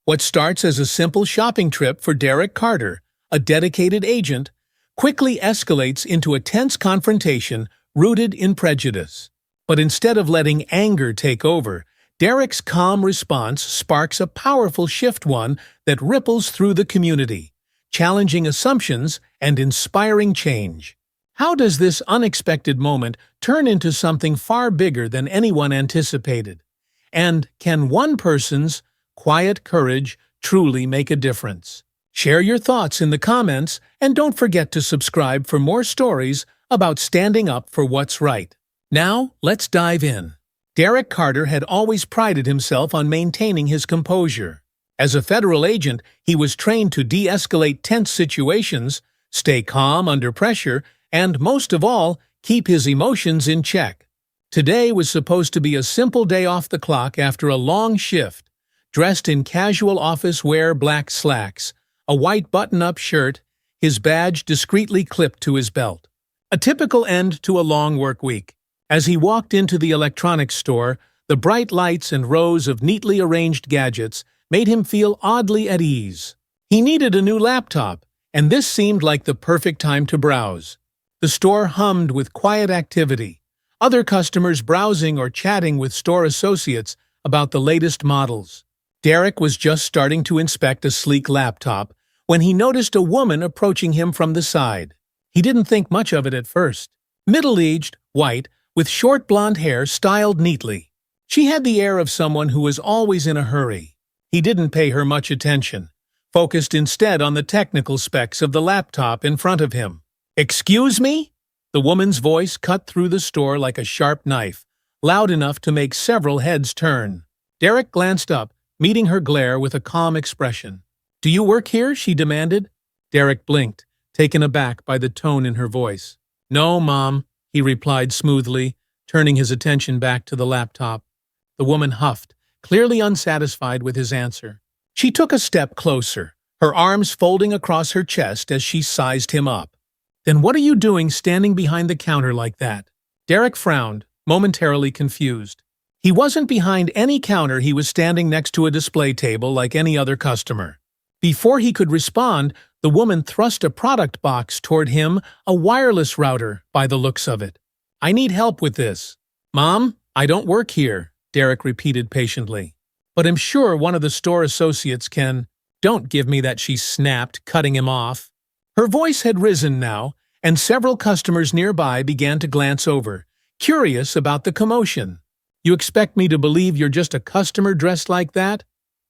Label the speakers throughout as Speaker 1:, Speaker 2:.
Speaker 1: What starts as a simple shopping trip for Derek Carter, a dedicated agent, quickly escalates into a tense confrontation rooted in prejudice. But instead of letting anger take over, Derek's calm response sparks a powerful shift, one that ripples through the community, challenging assumptions and inspiring change. How does this unexpected moment turn into something far bigger than anyone anticipated? And can one person's quiet courage truly make a difference? Share your thoughts in the comments, and don't forget to subscribe for more stories about standing up for what's right. Now, let's dive in. Derek Carter had always prided himself on maintaining his composure. As a federal agent, he was trained to de-escalate tense situations, stay calm under pressure, and, most of all, keep his emotions in check. Today was supposed to be a simple day off the clock after a long shift. Dressed in casual office wear, black slacks, a white button-up shirt, his badge discreetly clipped to his belt. A typical end to a long work week. As he walked into the electronics store, the bright lights and rows of neatly arranged gadgets made him feel oddly at ease. He needed a new laptop, and this seemed like the perfect time to browse. The store hummed with quiet activity, other customers browsing or chatting with store associates about the latest models. Derek was just starting to inspect a sleek laptop when he noticed a woman approaching him from the side. He didn't think much of it at first. Middle-aged, white, with short blonde hair styled neatly. She had the air of someone who was always in a hurry. He didn't pay her much attention, focused instead on the technical specs of the laptop in front of him. "Excuse me?" The woman's voice cut through the store like a sharp knife, loud enough to make several heads turn. Derek glanced up, meeting her glare with a calm expression. "Do you work here?" she demanded. Derek blinked, taken aback by the tone in her voice. "No, Mom," he replied smoothly, turning his attention back to the laptop. The woman huffed, clearly unsatisfied with his answer. She took a step closer, her arms folding across her chest as she sized him up. "Then what are you doing standing behind the counter like that?" Derek frowned, momentarily confused. He wasn't behind any counter, he was standing next to a display table like any other customer. Before he could respond, the woman thrust a product box toward him, a wireless router, by the looks of it. "I need help with this." "Mom, I don't work here," Derek repeated patiently. "But I'm sure one of the store associates can—" "Don't give me that," she snapped, cutting him off. Her voice had risen now, and several customers nearby began to glance over, curious about the commotion. "You expect me to believe you're just a customer dressed like that?"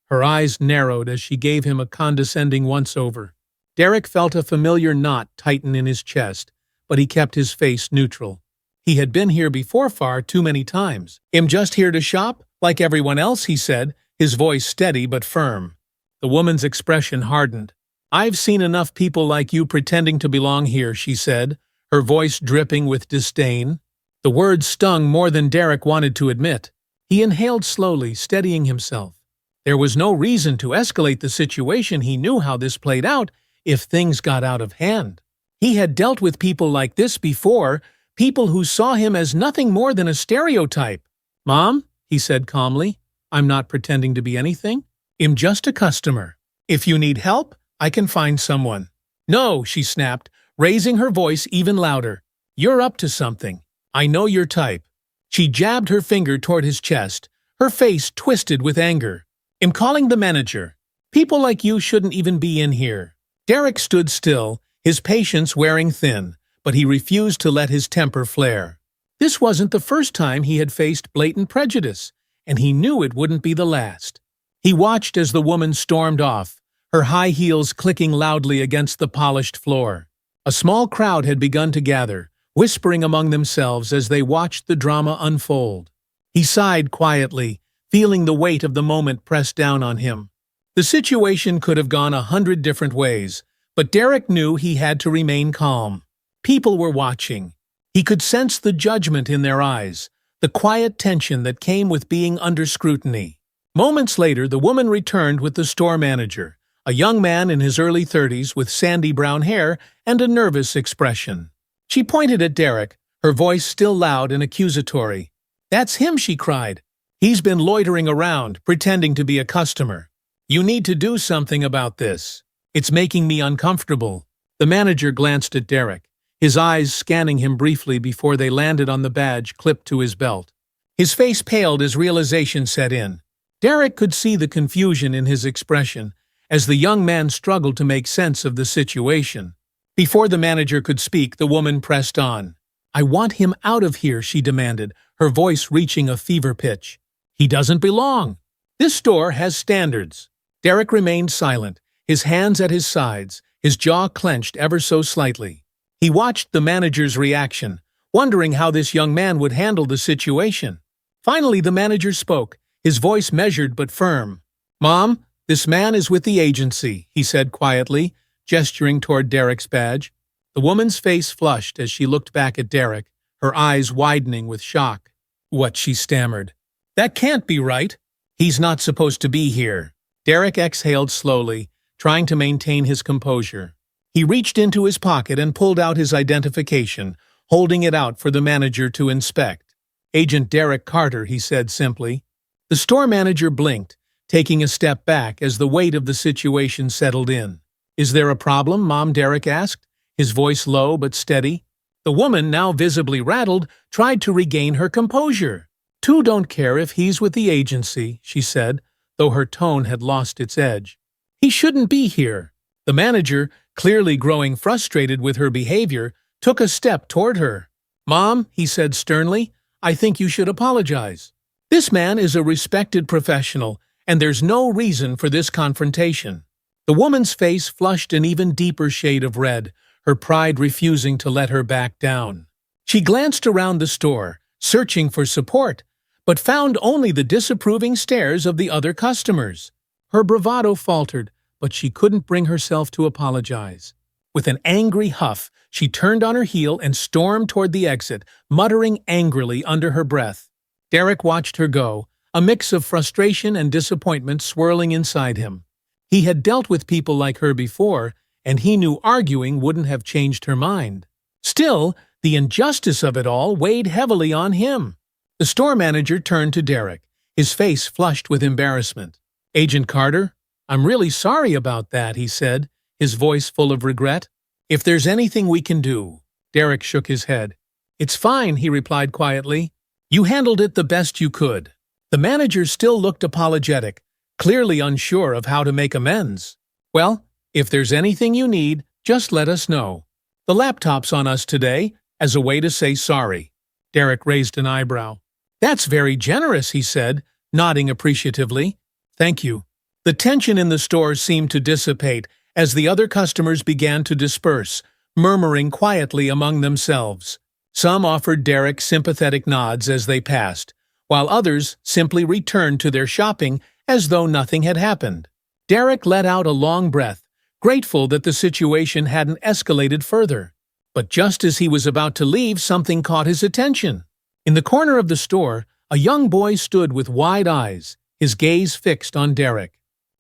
Speaker 1: Her eyes narrowed as she gave him a condescending once-over. Derek felt a familiar knot tighten in his chest, but he kept his face neutral. He had been here before far too many times. "I'm just here to shop, like everyone else," he said, his voice steady but firm. The woman's expression hardened. "I've seen enough people like you pretending to belong here," she said, her voice dripping with disdain. The words stung more than Derek wanted to admit. He inhaled slowly, steadying himself. There was no reason to escalate the situation. He knew how this played out if things got out of hand. He had dealt with people like this before, people who saw him as nothing more than a stereotype. "Mom," he said calmly, "I'm not pretending to be anything. I'm just a customer. If you need help, I can find someone." "No," she snapped, raising her voice even louder. "You're up to something. I know your type." She jabbed her finger toward his chest, her face twisted with anger. "I'm calling the manager. People like you shouldn't even be in here." Derek stood still, his patience wearing thin, but he refused to let his temper flare. This wasn't the first time he had faced blatant prejudice, and he knew it wouldn't be the last. He watched as the woman stormed off, her high heels clicking loudly against the polished floor. A small crowd had begun to gather, whispering among themselves as they watched the drama unfold. He sighed quietly, feeling the weight of the moment press down on him. The situation could have gone 100 different ways, but Derek knew he had to remain calm. People were watching. He could sense the judgment in their eyes, the quiet tension that came with being under scrutiny. Moments later, the woman returned with the store manager, a young man in his early 30s with sandy brown hair and a nervous expression. She pointed at Derek, her voice still loud and accusatory. "That's him," she cried. "He's been loitering around, pretending to be a customer." You need to do something about this. It's making me uncomfortable. The manager glanced at Derek, his eyes scanning him briefly before they landed on the badge clipped to his belt. His face paled as realization set in. Derek could see the confusion in his expression as the young man struggled to make sense of the situation. Before the manager could speak, the woman pressed on. "I want him out of here," she demanded, her voice reaching a fever pitch. "He doesn't belong. This store has standards." Derek remained silent, his hands at his sides, his jaw clenched ever so slightly. He watched the manager's reaction, wondering how this young man would handle the situation. Finally, the manager spoke, his voice measured but firm. "Mom, this man is with the agency," he said quietly, gesturing toward Derek's badge. The woman's face flushed as she looked back at Derek, her eyes widening with shock. "What?" she stammered. "That can't be right. He's not supposed to be here." Derek exhaled slowly, trying to maintain his composure. He reached into his pocket and pulled out his identification, holding it out for the manager to inspect. "Agent Derek Carter," he said simply. The store manager blinked, taking a step back as the weight of the situation settled in. "Is there a problem, Mom?" Derek asked, his voice low but steady. The woman, now visibly rattled, tried to regain her composure. "Two don't care if he's with the agency," she said, though her tone had lost its edge. "He shouldn't be here." The manager, clearly growing frustrated with her behavior, took a step toward her. "Mom," he said sternly, "I think you should apologize. This man is a respected professional, and there's no reason for this confrontation." The woman's face flushed an even deeper shade of red, her pride refusing to let her back down. She glanced around the store, searching for support, but found only the disapproving stares of the other customers. Her bravado faltered, but she couldn't bring herself to apologize. With an angry huff, she turned on her heel and stormed toward the exit, muttering angrily under her breath. Derek watched her go, a mix of frustration and disappointment swirling inside him. He had dealt with people like her before, and he knew arguing wouldn't have changed her mind. Still, the injustice of it all weighed heavily on him. The store manager turned to Derek, his face flushed with embarrassment. "Agent Carter, I'm really sorry about that," he said, his voice full of regret. "If there's anything we can do." Derek shook his head. "It's fine," he replied quietly. "You handled it the best you could." The manager still looked apologetic, clearly unsure of how to make amends. "Well, if there's anything you need, just let us know. The laptop's on us today, as a way to say sorry." Derek raised an eyebrow. "That's very generous," he said, nodding appreciatively. "Thank you." The tension in the store seemed to dissipate as the other customers began to disperse, murmuring quietly among themselves. Some offered Derek sympathetic nods as they passed, while others simply returned to their shopping as though nothing had happened. Derek let out a long breath, grateful that the situation hadn't escalated further. But just as he was about to leave, something caught his attention. In the corner of the store, a young boy stood with wide eyes, his gaze fixed on Derek.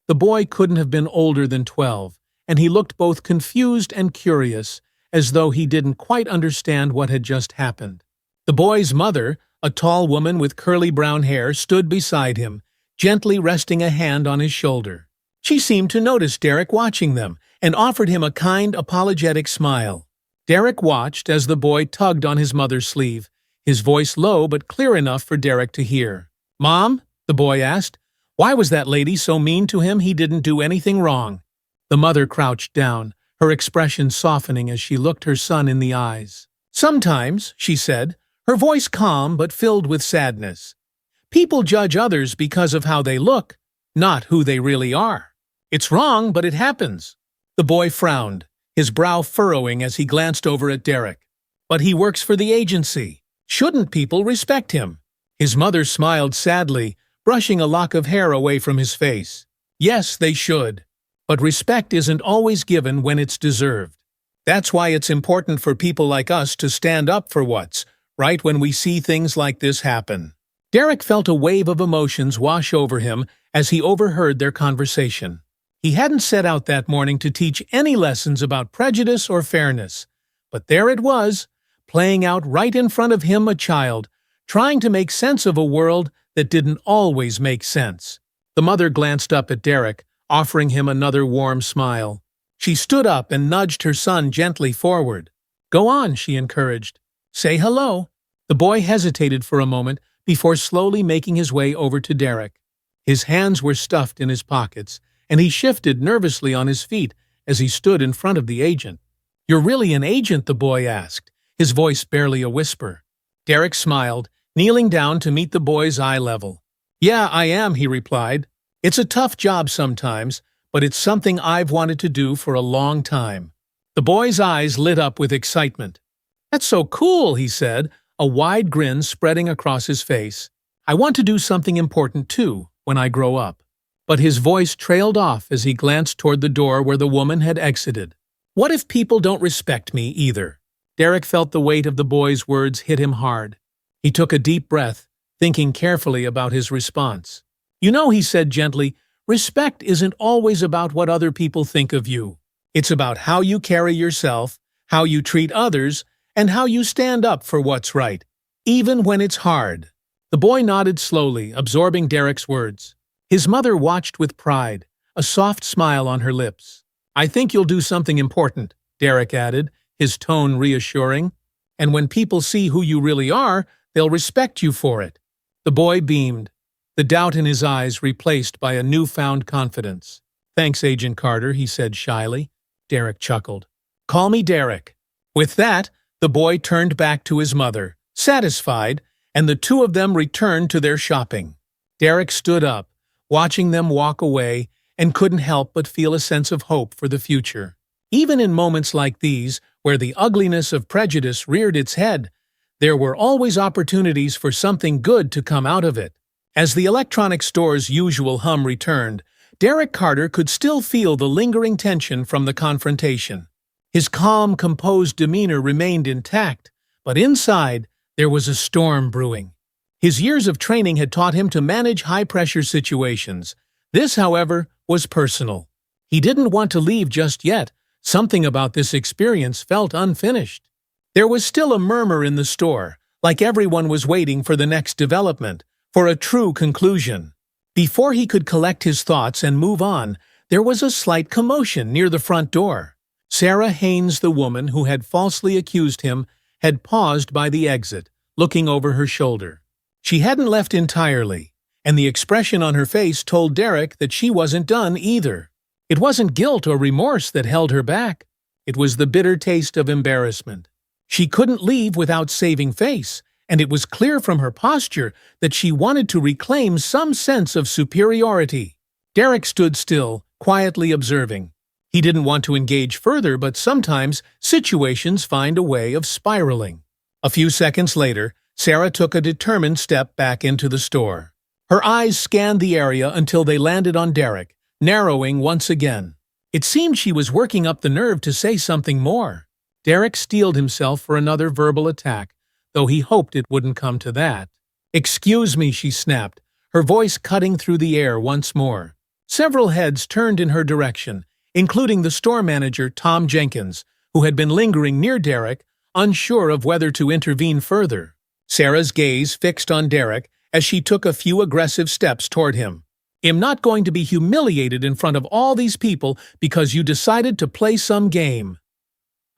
Speaker 1: The boy couldn't have been older than 12, and he looked both confused and curious, as though he didn't quite understand what had just happened. The boy's mother, a tall woman with curly brown hair, stood beside him, gently resting a hand on his shoulder. She seemed to notice Derek watching them and offered him a kind, apologetic smile. Derek watched as the boy tugged on his mother's sleeve, his voice low but clear enough for Derek to hear. "Mom?" the boy asked. "Why was that lady so mean to him? He didn't do anything wrong." The mother crouched down, her expression softening as she looked her son in the eyes. "Sometimes," she said, her voice calm but filled with sadness, "people judge others because of how they look, not who they really are. It's wrong, but it happens." The boy frowned, his brow furrowing as he glanced over at Derek. "But he works for the agency. Shouldn't people respect him?" His mother smiled sadly, brushing a lock of hair away from his face. "Yes, they should. But respect isn't always given when it's deserved. That's why it's important for people like us to stand up for what's right when we see things like this happen." Derek felt a wave of emotions wash over him as he overheard their conversation. He hadn't set out that morning to teach any lessons about prejudice or fairness, but there it was, playing out right in front of him, a child, trying to make sense of a world that didn't always make sense. The mother glanced up at Derek, offering him another warm smile. She stood up and nudged her son gently forward. "Go on," she encouraged. "Say hello." The boy hesitated for a moment before slowly making his way over to Derek. His hands were stuffed in his pockets, and he shifted nervously on his feet as he stood in front of the agent. "You're really an agent?" the boy asked, his voice barely a whisper. Derek smiled, kneeling down to meet the boy's eye level. "Yeah, I am," he replied. "It's a tough job sometimes, but it's something I've wanted to do for a long time." The boy's eyes lit up with excitement. "That's so cool," he said, a wide grin spreading across his face. "I want to do something important too, when I grow up." But his voice trailed off as he glanced toward the door where the woman had exited. "What if people don't respect me either?" Derek felt the weight of the boy's words hit him hard. He took a deep breath, thinking carefully about his response. "You know," he said gently, "respect isn't always about what other people think of you. It's about how you carry yourself, how you treat others, and how you stand up for what's right, even when it's hard." The boy nodded slowly, absorbing Derek's words. His mother watched with pride, a soft smile on her lips. "I think you'll do something important," Derek added, his tone reassuring. "And when people see who you really are, they'll respect you for it." The boy beamed, the doubt in his eyes replaced by a newfound confidence. "Thanks, Agent Carter," he said shyly. Derek chuckled. "Call me Derek." With that, the boy turned back to his mother, satisfied, and the two of them returned to their shopping. Derek stood up, watching them walk away, and couldn't help but feel a sense of hope for the future. Even in moments like these, where the ugliness of prejudice reared its head, there were always opportunities for something good to come out of it. As the electronics store's usual hum returned, Derek Carter could still feel the lingering tension from the confrontation. His calm, composed demeanor remained intact, but inside, there was a storm brewing. His years of training had taught him to manage high-pressure situations. This, however, was personal. He didn't want to leave just yet. Something about this experience felt unfinished. There was still a murmur in the store, like everyone was waiting for the next development, for a true conclusion. Before he could collect his thoughts and move on, there was a slight commotion near the front door. Sarah Haynes, the woman who had falsely accused him, had paused by the exit, looking over her shoulder. She hadn't left entirely, and the expression on her face told Derek that she wasn't done either. It wasn't guilt or remorse that held her back. It was the bitter taste of embarrassment. She couldn't leave without saving face, and it was clear from her posture that she wanted to reclaim some sense of superiority. Derek stood still, quietly observing. He didn't want to engage further, but sometimes situations find a way of spiraling. A few seconds later, Sarah took a determined step back into the store. Her eyes scanned the area until they landed on Derek, narrowing once again. It seemed she was working up the nerve to say something more. Derek steeled himself for another verbal attack, though he hoped it wouldn't come to that. "Excuse me," she snapped, her voice cutting through the air once more. Several heads turned in her direction, including the store manager, Tom Jenkins, who had been lingering near Derek, unsure of whether to intervene further. Sarah's gaze fixed on Derek as she took a few aggressive steps toward him. "I'm not going to be humiliated in front of all these people because you decided to play some game."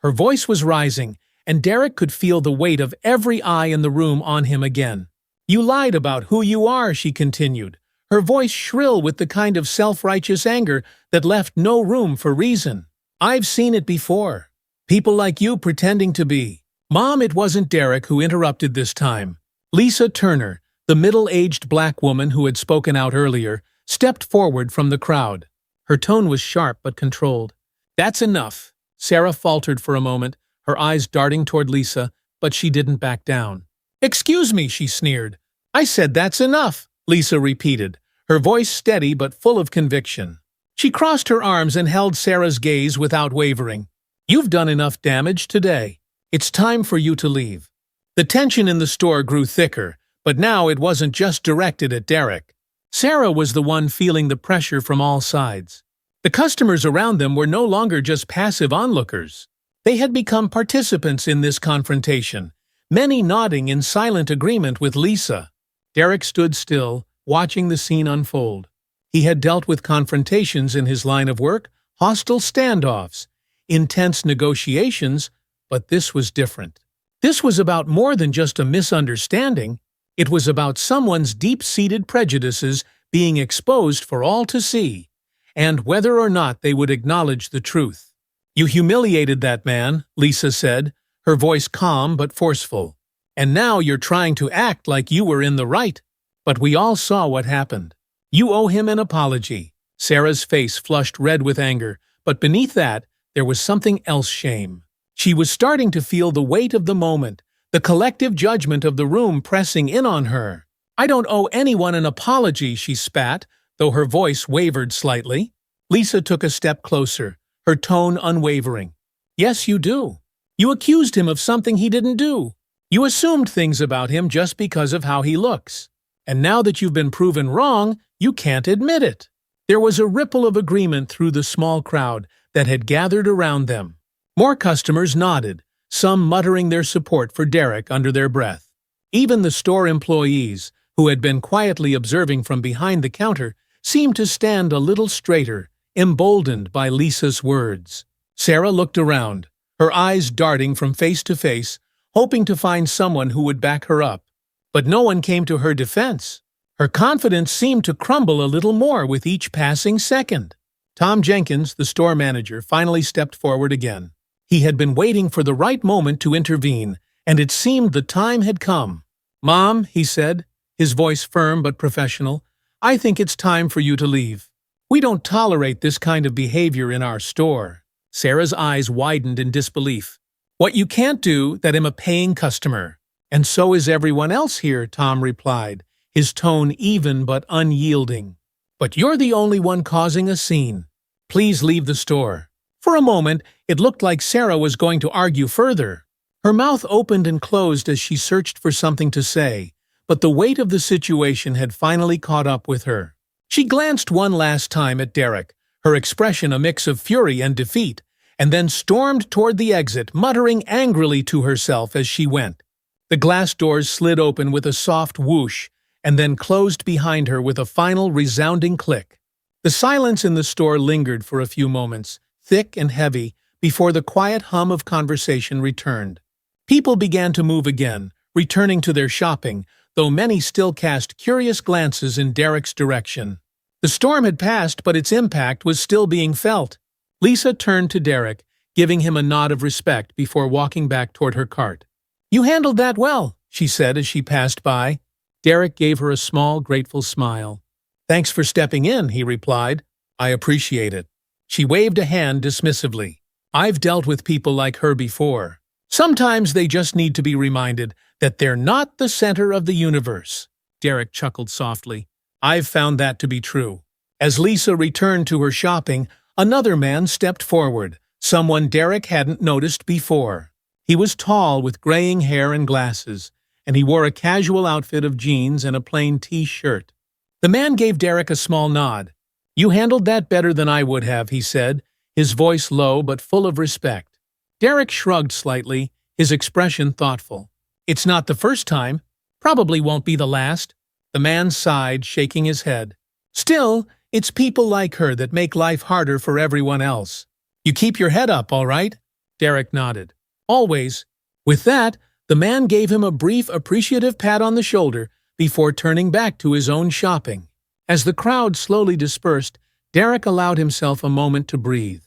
Speaker 1: Her voice was rising, and Derek could feel the weight of every eye in the room on him again. "You lied about who you are," she continued, her voice shrill with the kind of self-righteous anger that left no room for reason. "I've seen it before. People like you pretending to be." "Mom," it wasn't Derek who interrupted this time. Lisa Turner, the middle-aged black woman who had spoken out earlier, stepped forward from the crowd. Her tone was sharp but controlled. "That's enough." Sarah faltered for a moment, her eyes darting toward Lisa, but she didn't back down. "Excuse me," she sneered. "I said that's enough," Lisa repeated, her voice steady but full of conviction. She crossed her arms and held Sarah's gaze without wavering. "You've done enough damage today. It's time for you to leave." The tension in the store grew thicker, but now it wasn't just directed at Derek. Sarah was the one feeling the pressure from all sides. The customers around them were no longer just passive onlookers. They had become participants in this confrontation, many nodding in silent agreement with Lisa. Derek stood still, watching the scene unfold. He had dealt with confrontations in his line of work, hostile standoffs, intense negotiations, but this was different. This was about more than just a misunderstanding. It was about someone's deep-seated prejudices being exposed for all to see, and whether or not they would acknowledge the truth. "You humiliated that man," Lisa said, her voice calm but forceful. "And now you're trying to act like you were in the right. But we all saw what happened. You owe him an apology." Sarah's face flushed red with anger, but beneath that, there was something else: shame. She was starting to feel the weight of the moment, the collective judgment of the room pressing in on her. "I don't owe anyone an apology," she spat, though her voice wavered slightly. Lisa took a step closer, her tone unwavering. "Yes, you do. You accused him of something he didn't do. You assumed things about him just because of how he looks. And now that you've been proven wrong, you can't admit it." There was a ripple of agreement through the small crowd that had gathered around them. More customers nodded, some muttering their support for Derek under their breath. Even the store employees, who had been quietly observing from behind the counter, seemed to stand a little straighter, emboldened by Lisa's words. Sarah looked around, her eyes darting from face to face, hoping to find someone who would back her up. But no one came to her defense. Her confidence seemed to crumble a little more with each passing second. Tom Jenkins, the store manager, finally stepped forward again. He had been waiting for the right moment to intervene, and it seemed the time had come. "Mom," he said, his voice firm but professional, "I think it's time for you to leave. We don't tolerate this kind of behavior in our store." Sarah's eyes widened in disbelief. "What you can't do, that I'm a paying customer. And so is everyone else here," Tom replied, his tone even but unyielding. "But you're the only one causing a scene. Please leave the store." For a moment, it looked like Sarah was going to argue further. Her mouth opened and closed as she searched for something to say, but the weight of the situation had finally caught up with her. She glanced one last time at Derek, her expression a mix of fury and defeat, and then stormed toward the exit, muttering angrily to herself as she went. The glass doors slid open with a soft whoosh, and then closed behind her with a final resounding click. The silence in the store lingered for a few moments, thick and heavy, before the quiet hum of conversation returned. People began to move again, returning to their shopping, though many still cast curious glances in Derek's direction. The storm had passed, but its impact was still being felt. Lisa turned to Derek, giving him a nod of respect before walking back toward her cart. "You handled that well," she said as she passed by. Derek gave her a small, grateful smile. "Thanks for stepping in," he replied. "I appreciate it." She waved a hand dismissively. "I've dealt with people like her before. Sometimes they just need to be reminded that they're not the center of the universe." Derek chuckled softly. "I've found that to be true." As Lisa returned to her shopping, another man stepped forward, someone Derek hadn't noticed before. He was tall, with graying hair and glasses, and he wore a casual outfit of jeans and a plain T-shirt. The man gave Derek a small nod. "You handled that better than I would have," he said, his voice low but full of respect. Derek shrugged slightly, his expression thoughtful. "It's not the first time. Probably won't be the last." The man sighed, shaking his head. "Still, it's people like her that make life harder for everyone else. You keep your head up, all right?" Derek nodded. "Always." With that, the man gave him a brief, appreciative pat on the shoulder before turning back to his own shopping. As the crowd slowly dispersed, Derek allowed himself a moment to breathe.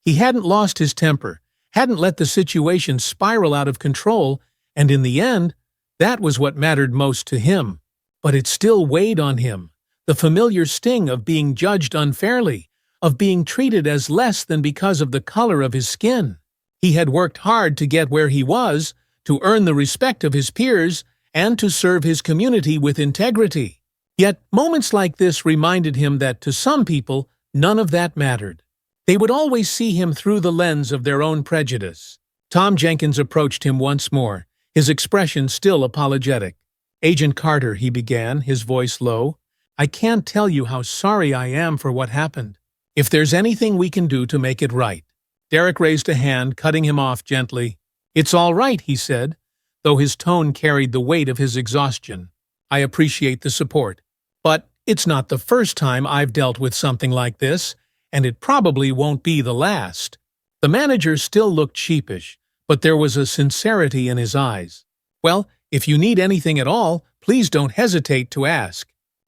Speaker 1: He hadn't lost his temper, hadn't let the situation spiral out of control, and in the end, that was what mattered most to him. But it still weighed on him, the familiar sting of being judged unfairly, of being treated as less than because of the color of his skin. He had worked hard to get where he was, to earn the respect of his peers, and to serve his community with integrity. Yet moments like this reminded him that to some people, none of that mattered. They would always see him through the lens of their own prejudice. Tom Jenkins approached him once more, his expression still apologetic. "Agent Carter," he began, his voice low, "I can't tell you how sorry I am for what happened. If there's anything we can do to make it right." Derek raised a hand, cutting him off gently. "It's all right," he said, though his tone carried the weight of his exhaustion. "I appreciate the support. But It's not the first time I've dealt with something like this, and it probably won't be the last." The manager still looked sheepish, but there was a sincerity in his eyes. "Well, if you need anything at all, please don't hesitate to ask.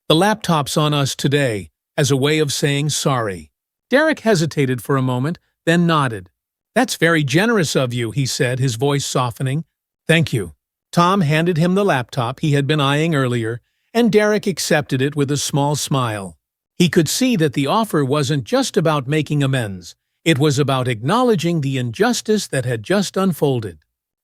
Speaker 1: The laptop's on us today," as a way of saying sorry. Derek hesitated for a moment, then nodded. "That's very generous of you," he said, his voice softening. "Thank you." Tom handed him the laptop he had been eyeing earlier, and Derek accepted it with a small smile. He could see that the offer wasn't just about making amends. It was about acknowledging the injustice that had just unfolded.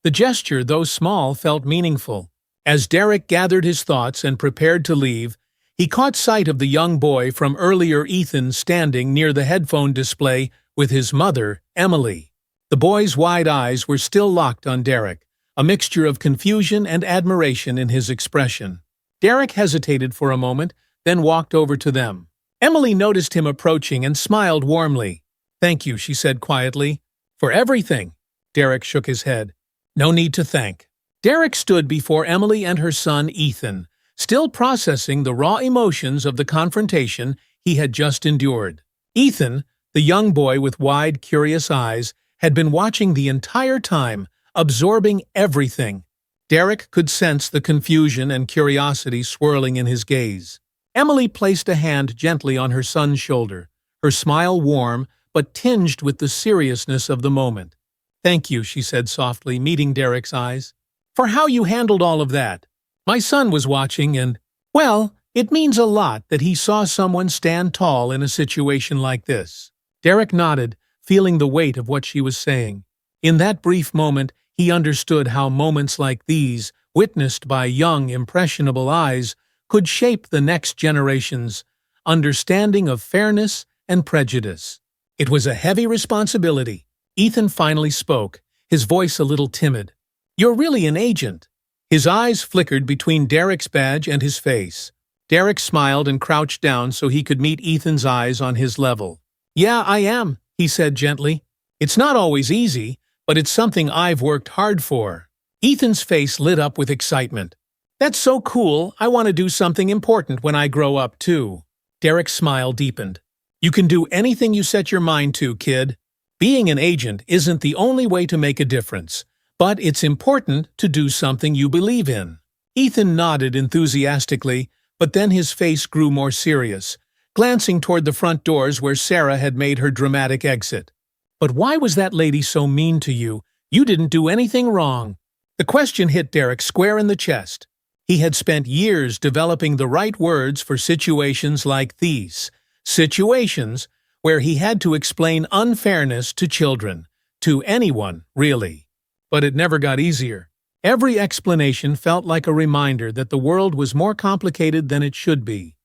Speaker 1: The gesture, though small, felt meaningful. As Derek gathered his thoughts and prepared to leave, he caught sight of the young boy from earlier, Ethan, standing near the headphone display with his mother, Emily. The boy's wide eyes were still locked on Derek, a mixture of confusion and admiration in his expression. Derek hesitated for a moment, then walked over to them. Emily noticed him approaching and smiled warmly. "Thank you," she said quietly. "For everything." Derek shook his head. "No need to thank." Derek stood before Emily and her son, Ethan, still processing the raw emotions of the confrontation he had just endured. Ethan, the young boy with wide, curious eyes, had been watching the entire time, absorbing everything. Derek could sense the confusion and curiosity swirling in his gaze. Emily placed a hand gently on her son's shoulder, her smile warm but tinged with the seriousness of the moment. "Thank you," she said softly, meeting Derek's eyes, "for how you handled all of that. My son was watching and, well, it means a lot that he saw someone stand tall in a situation like this." Derek nodded, feeling the weight of what she was saying. In that brief moment, he understood how moments like these, witnessed by young, impressionable eyes, could shape the next generation's understanding of fairness and prejudice. It was a heavy responsibility. Ethan finally spoke, his voice a little timid. "You're really an agent." His eyes flickered between Derek's badge and his face. Derek smiled and crouched down so he could meet Ethan's eyes on his level. "Yeah, I am," he said gently. "It's not always easy, but it's something I've worked hard for." Ethan's face lit up with excitement. "That's so cool. I want to do something important when I grow up, too." Derek's smile deepened. "You can do anything you set your mind to, kid. Being an agent isn't the only way to make a difference, but it's important to do something you believe in." Ethan nodded enthusiastically, but then his face grew more serious, glancing toward the front doors where Sarah had made her dramatic exit. "But why was that lady so mean to you? You didn't do anything wrong." The question hit Derek square in the chest. He had spent years developing the right words for situations like these. Situations where he had to explain unfairness to children, to anyone, really. But it never got easier. Every explanation felt like a reminder that the world was more complicated than it should be,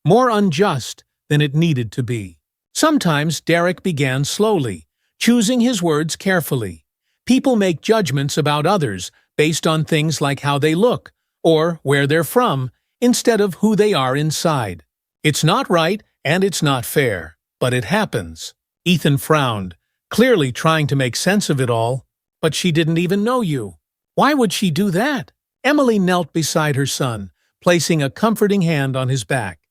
Speaker 1: more unjust than it needed to be. Sometimes Derek began slowly, choosing his words carefully. People make judgments about others based on things like how they look or where they're from, instead of who they are inside. It's not right and it's not fair, but it happens. Ethan frowned, clearly trying to make sense of it all. "But she didn't even know you." "Why would she do that?" Emily knelt beside her son, placing a comforting hand on his back.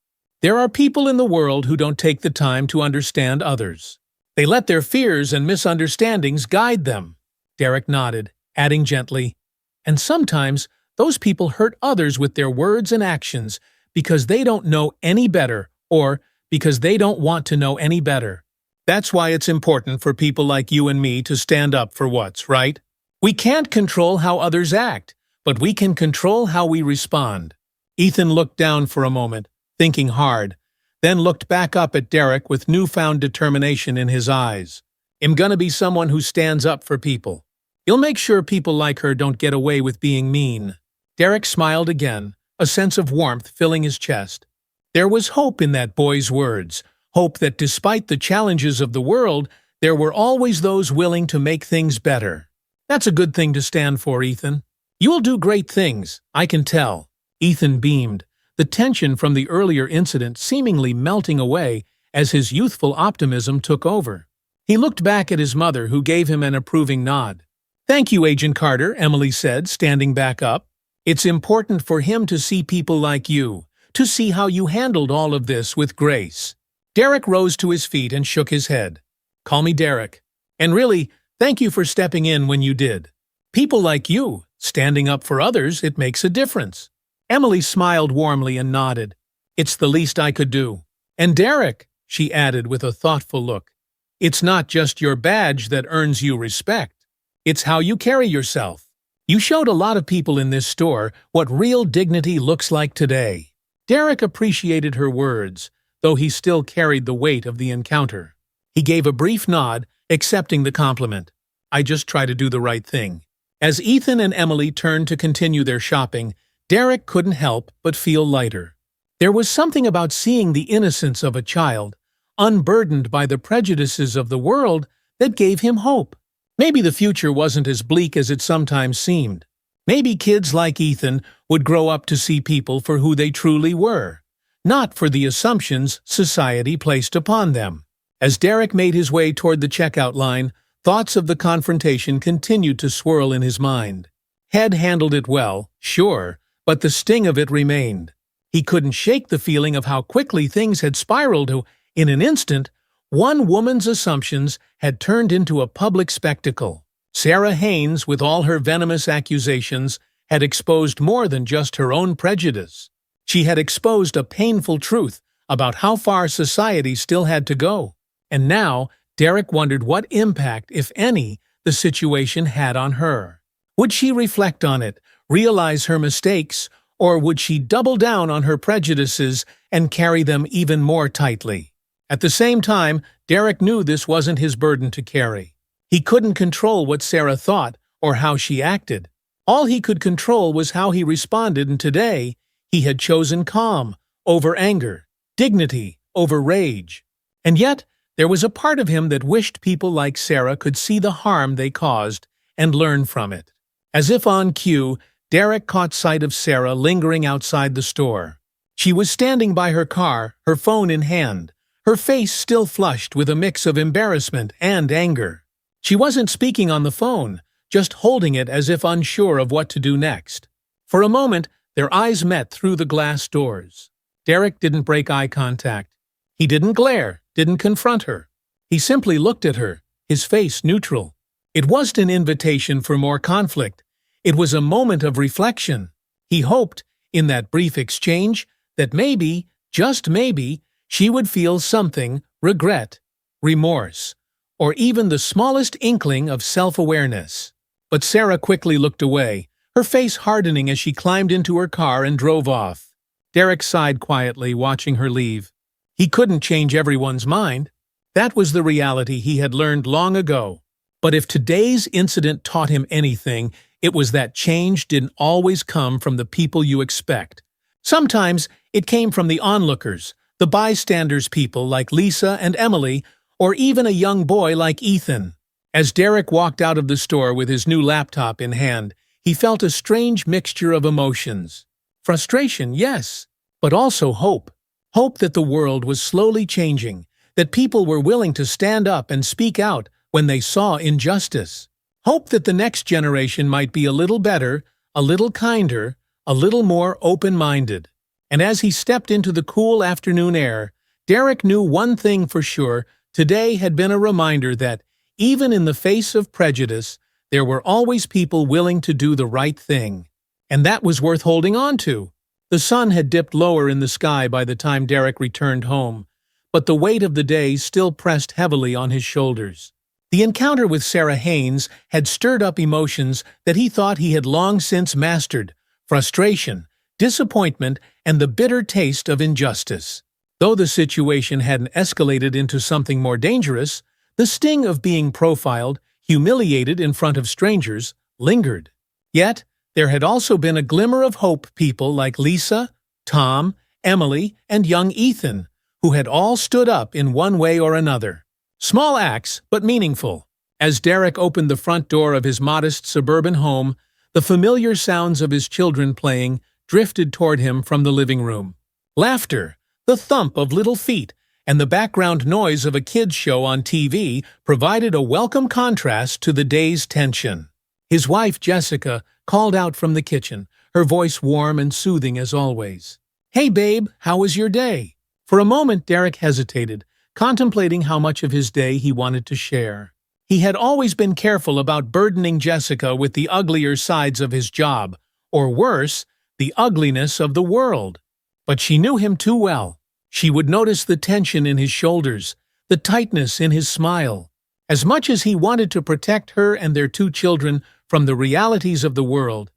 Speaker 1: "There are people in the world who don't take the time to understand others. They let their fears and misunderstandings guide them." Derek nodded, adding gently, "And sometimes those people hurt others with their words and actions because they don't know any better or because they don't want to know any better. That's why it's important for people like you and me to stand up for what's right. We can't control how others act, but we can control how we respond." Ethan looked down for a moment, thinking hard, then looked back up at Derek with newfound determination in his eyes. "I'm gonna be someone who stands up for people. You'll make sure people like her don't get away with being mean." Derek smiled again, a sense of warmth filling his chest. There was hope in that boy's words, hope that despite the challenges of the world, there were always those willing to make things better. "That's a good thing to stand for, Ethan. You'll do great things, I can tell." Ethan beamed, the tension from the earlier incident seemingly melting away as his youthful optimism took over. He looked back at his mother, who gave him an approving nod. "Thank you, Agent Carter," Emily said, standing back up. "It's important for him to see people like you, to see how you handled all of this with grace." Derek rose to his feet and shook his head. "Call me Derek. And really, thank you for stepping in when you did. People like you, standing up for others, it makes a difference." Emily smiled warmly and nodded. "It's the least I could do." "And Derek," she added with a thoughtful look, "it's not just your badge that earns you respect. It's how you carry yourself. You showed a lot of people in this store what real dignity looks like today." Derek appreciated her words, though he still carried the weight of the encounter. He gave a brief nod, accepting the compliment. "I just try to do the right thing." As Ethan and Emily turned to continue their shopping, Derek couldn't help but feel lighter. There was something about seeing the innocence of a child, unburdened by the prejudices of the world, that gave him hope. Maybe the future wasn't as bleak as it sometimes seemed. Maybe kids like Ethan would grow up to see people for who they truly were, not for the assumptions society placed upon them. As Derek made his way toward the checkout line, thoughts of the confrontation continued to swirl in his mind. Head handled it well, sure, but the sting of it remained. He couldn't shake the feeling of how quickly things had spiraled to, in an instant, one woman's assumptions had turned into a public spectacle. Sarah Haynes, with all her venomous accusations, had exposed more than just her own prejudice. She had exposed a painful truth about how far society still had to go. And now, Derek wondered what impact, if any, the situation had on her. Would she reflect on it, realize her mistakes, or would she double down on her prejudices and carry them even more tightly? At the same time, Derek knew this wasn't his burden to carry. He couldn't control what Sarah thought or how she acted. All he could control was how he responded, and today he had chosen calm over anger, dignity over rage. And yet, there was a part of him that wished people like Sarah could see the harm they caused and learn from it. As if on cue, Derek caught sight of Sarah lingering outside the store. She was standing by her car, her phone in hand, her face still flushed with a mix of embarrassment and anger. She wasn't speaking on the phone, just holding it as if unsure of what to do next. For a moment, their eyes met through the glass doors. Derek didn't break eye contact. He didn't glare, didn't confront her. He simply looked at her, his face neutral. It wasn't an invitation for more conflict. It was a moment of reflection. He hoped, in that brief exchange, that maybe, just maybe, she would feel something, regret, remorse, or even the smallest inkling of self-awareness. But Sarah quickly looked away, her face hardening as she climbed into her car and drove off. Derek sighed quietly, watching her leave. He couldn't change everyone's mind. That was the reality he had learned long ago. But if today's incident taught him anything, it was that change didn't always come from the people you expect. Sometimes it came from the onlookers, the bystanders, people like Lisa and Emily, or even a young boy like Ethan. As Derek walked out of the store with his new laptop in hand, he felt a strange mixture of emotions. Frustration, yes, but also hope. Hope that the world was slowly changing, that people were willing to stand up and speak out when they saw injustice. Hope that the next generation might be a little better, a little kinder, a little more open-minded. And as he stepped into the cool afternoon air, Derek knew one thing for sure: today had been a reminder that, even in the face of prejudice, there were always people willing to do the right thing. And that was worth holding on to. The sun had dipped lower in the sky by the time Derek returned home, but the weight of the day still pressed heavily on his shoulders. The encounter with Sarah Haynes had stirred up emotions that he thought he had long since mastered: frustration, disappointment, and the bitter taste of injustice. Though the situation hadn't escalated into something more dangerous, the sting of being profiled, humiliated in front of strangers, lingered. Yet, there had also been a glimmer of hope: people like Lisa, Tom, Emily, and young Ethan, who had all stood up in one way or another. Small acts, but meaningful. As Derek opened the front door of his modest suburban home, the familiar sounds of his children playing drifted toward him from the living room. Laughter, the thump of little feet, and the background noise of a kids' show on TV provided a welcome contrast to the day's tension. His wife, Jessica, called out from the kitchen, her voice warm and soothing as always. "Hey babe, how was your day?" For a moment Derek hesitated, contemplating how much of his day he wanted to share. He had always been careful about burdening Jessica with the uglier sides of his job, or worse, the ugliness of the world. But she knew him too well. She would notice the tension in his shoulders, the tightness in his smile. As much as he wanted to protect her and their 2 children from the realities of the world,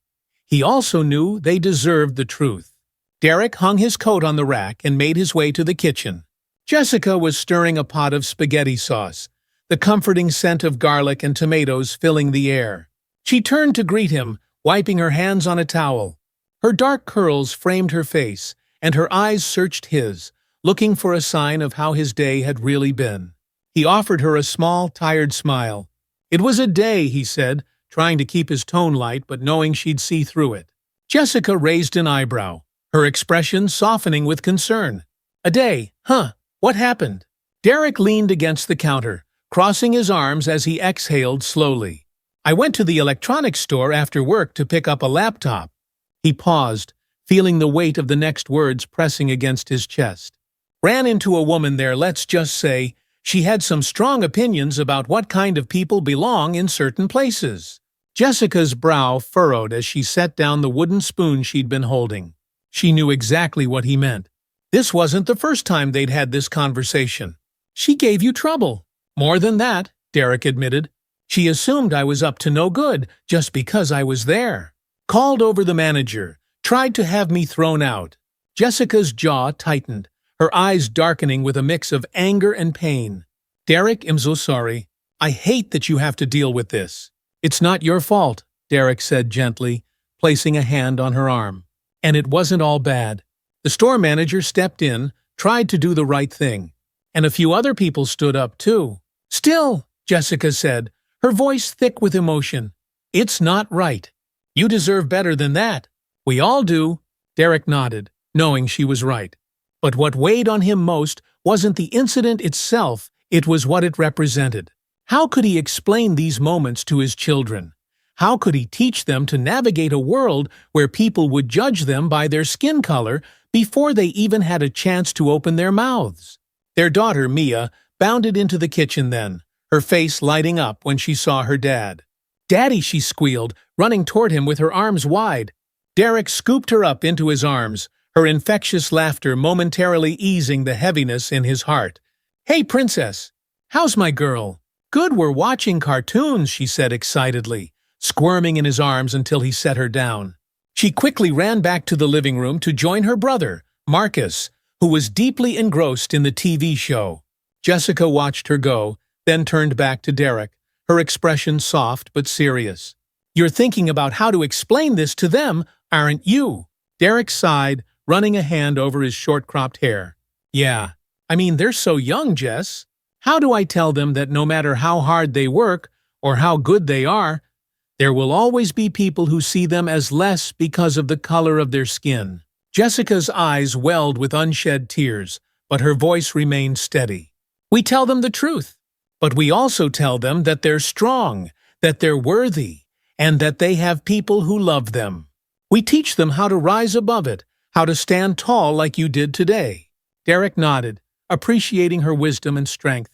Speaker 1: he also knew they deserved the truth. Derek hung his coat on the rack and made his way to the kitchen. Jessica was stirring a pot of spaghetti sauce, the comforting scent of garlic and tomatoes filling the air. She turned to greet him, wiping her hands on a towel. Her dark curls framed her face, and her eyes searched his, looking for a sign of how his day had really been. He offered her a small, tired smile. "It was a day," he said, trying to keep his tone light but knowing she'd see through it. Jessica raised an eyebrow, her expression softening with concern. "A day, huh? What happened?" Derek leaned against the counter, crossing his arms as he exhaled slowly. "I went to the electronics store after work to pick up a laptop." He paused, feeling the weight of the next words pressing against his chest. "Ran into a woman there, let's just say. She had some strong opinions about what kind of people belong in certain places." Jessica's brow furrowed as she set down the wooden spoon she'd been holding. She knew exactly what he meant. This wasn't the first time they'd had this conversation. "She gave you trouble." "More than that," Derek admitted. "She assumed I was up to no good just because I was there. Called over the manager, tried to have me thrown out." Jessica's jaw tightened, her eyes darkening with a mix of anger and pain. "Derek, I'm so sorry. I hate that you have to deal with this." "It's not your fault," Derek said gently, placing a hand on her arm. "And it wasn't all bad. The store manager stepped in, tried to do the right thing. And a few other people stood up too." "Still," Jessica said, her voice thick with emotion, "it's not right. You deserve better than that." "We all do," Derek nodded, knowing she was right. But what weighed on him most wasn't the incident itself, it was what it represented. How could he explain these moments to his children? How could he teach them to navigate a world where people would judge them by their skin color before they even had a chance to open their mouths? Their daughter, Mia, bounded into the kitchen then, her face lighting up when she saw her dad. "Daddy," she squealed, running toward him with her arms wide. Derek scooped her up into his arms, her infectious laughter momentarily easing the heaviness in his heart. "Hey, princess! How's my girl?" "Good, we're watching cartoons," she said excitedly, squirming in his arms until he set her down. She quickly ran back to the living room to join her brother, Marcus, who was deeply engrossed in the TV show. Jessica watched her go, then turned back to Derek, her expression soft but serious. "You're thinking about how to explain this to them, aren't you?" Derek sighed, running a hand over his short-cropped hair. "Yeah, I mean, they're so young, Jess. How do I tell them that no matter how hard they work or how good they are, there will always be people who see them as less because of the color of their skin?" Jessica's eyes welled with unshed tears, but her voice remained steady. "We tell them the truth, but we also tell them that they're strong, that they're worthy, and that they have people who love them. We teach them how to rise above it, how to stand tall like you did today." Derek nodded, appreciating her wisdom and strength.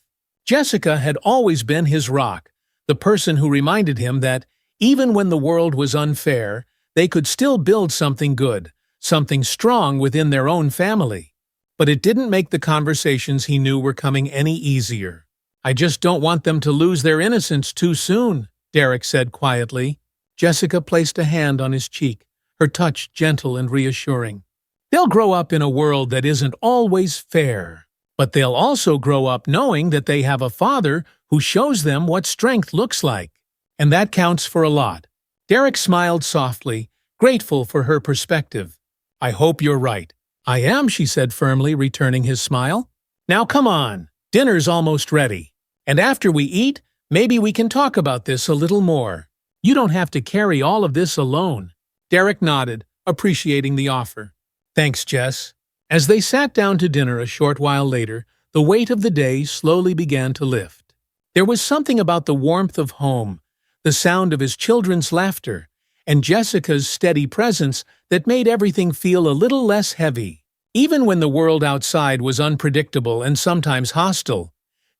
Speaker 1: Jessica had always been his rock, the person who reminded him that, even when the world was unfair, they could still build something good, something strong within their own family. But it didn't make the conversations he knew were coming any easier. "I just don't want them to lose their innocence too soon," Derek said quietly. Jessica placed a hand on his cheek, her touch gentle and reassuring. "They'll grow up in a world that isn't always fair, but they'll also grow up knowing that they have a father who shows them what strength looks like. And that counts for a lot." Derek smiled softly, grateful for her perspective. "I hope you're right." "I am," she said firmly, returning his smile. "Now come on, dinner's almost ready. And after we eat, maybe we can talk about this a little more. You don't have to carry all of this alone." Derek nodded, appreciating the offer. "Thanks, Jess." As they sat down to dinner a short while later, the weight of the day slowly began to lift. There was something about the warmth of home, the sound of his children's laughter, and Jessica's steady presence that made everything feel a little less heavy. Even when the world outside was unpredictable and sometimes hostile,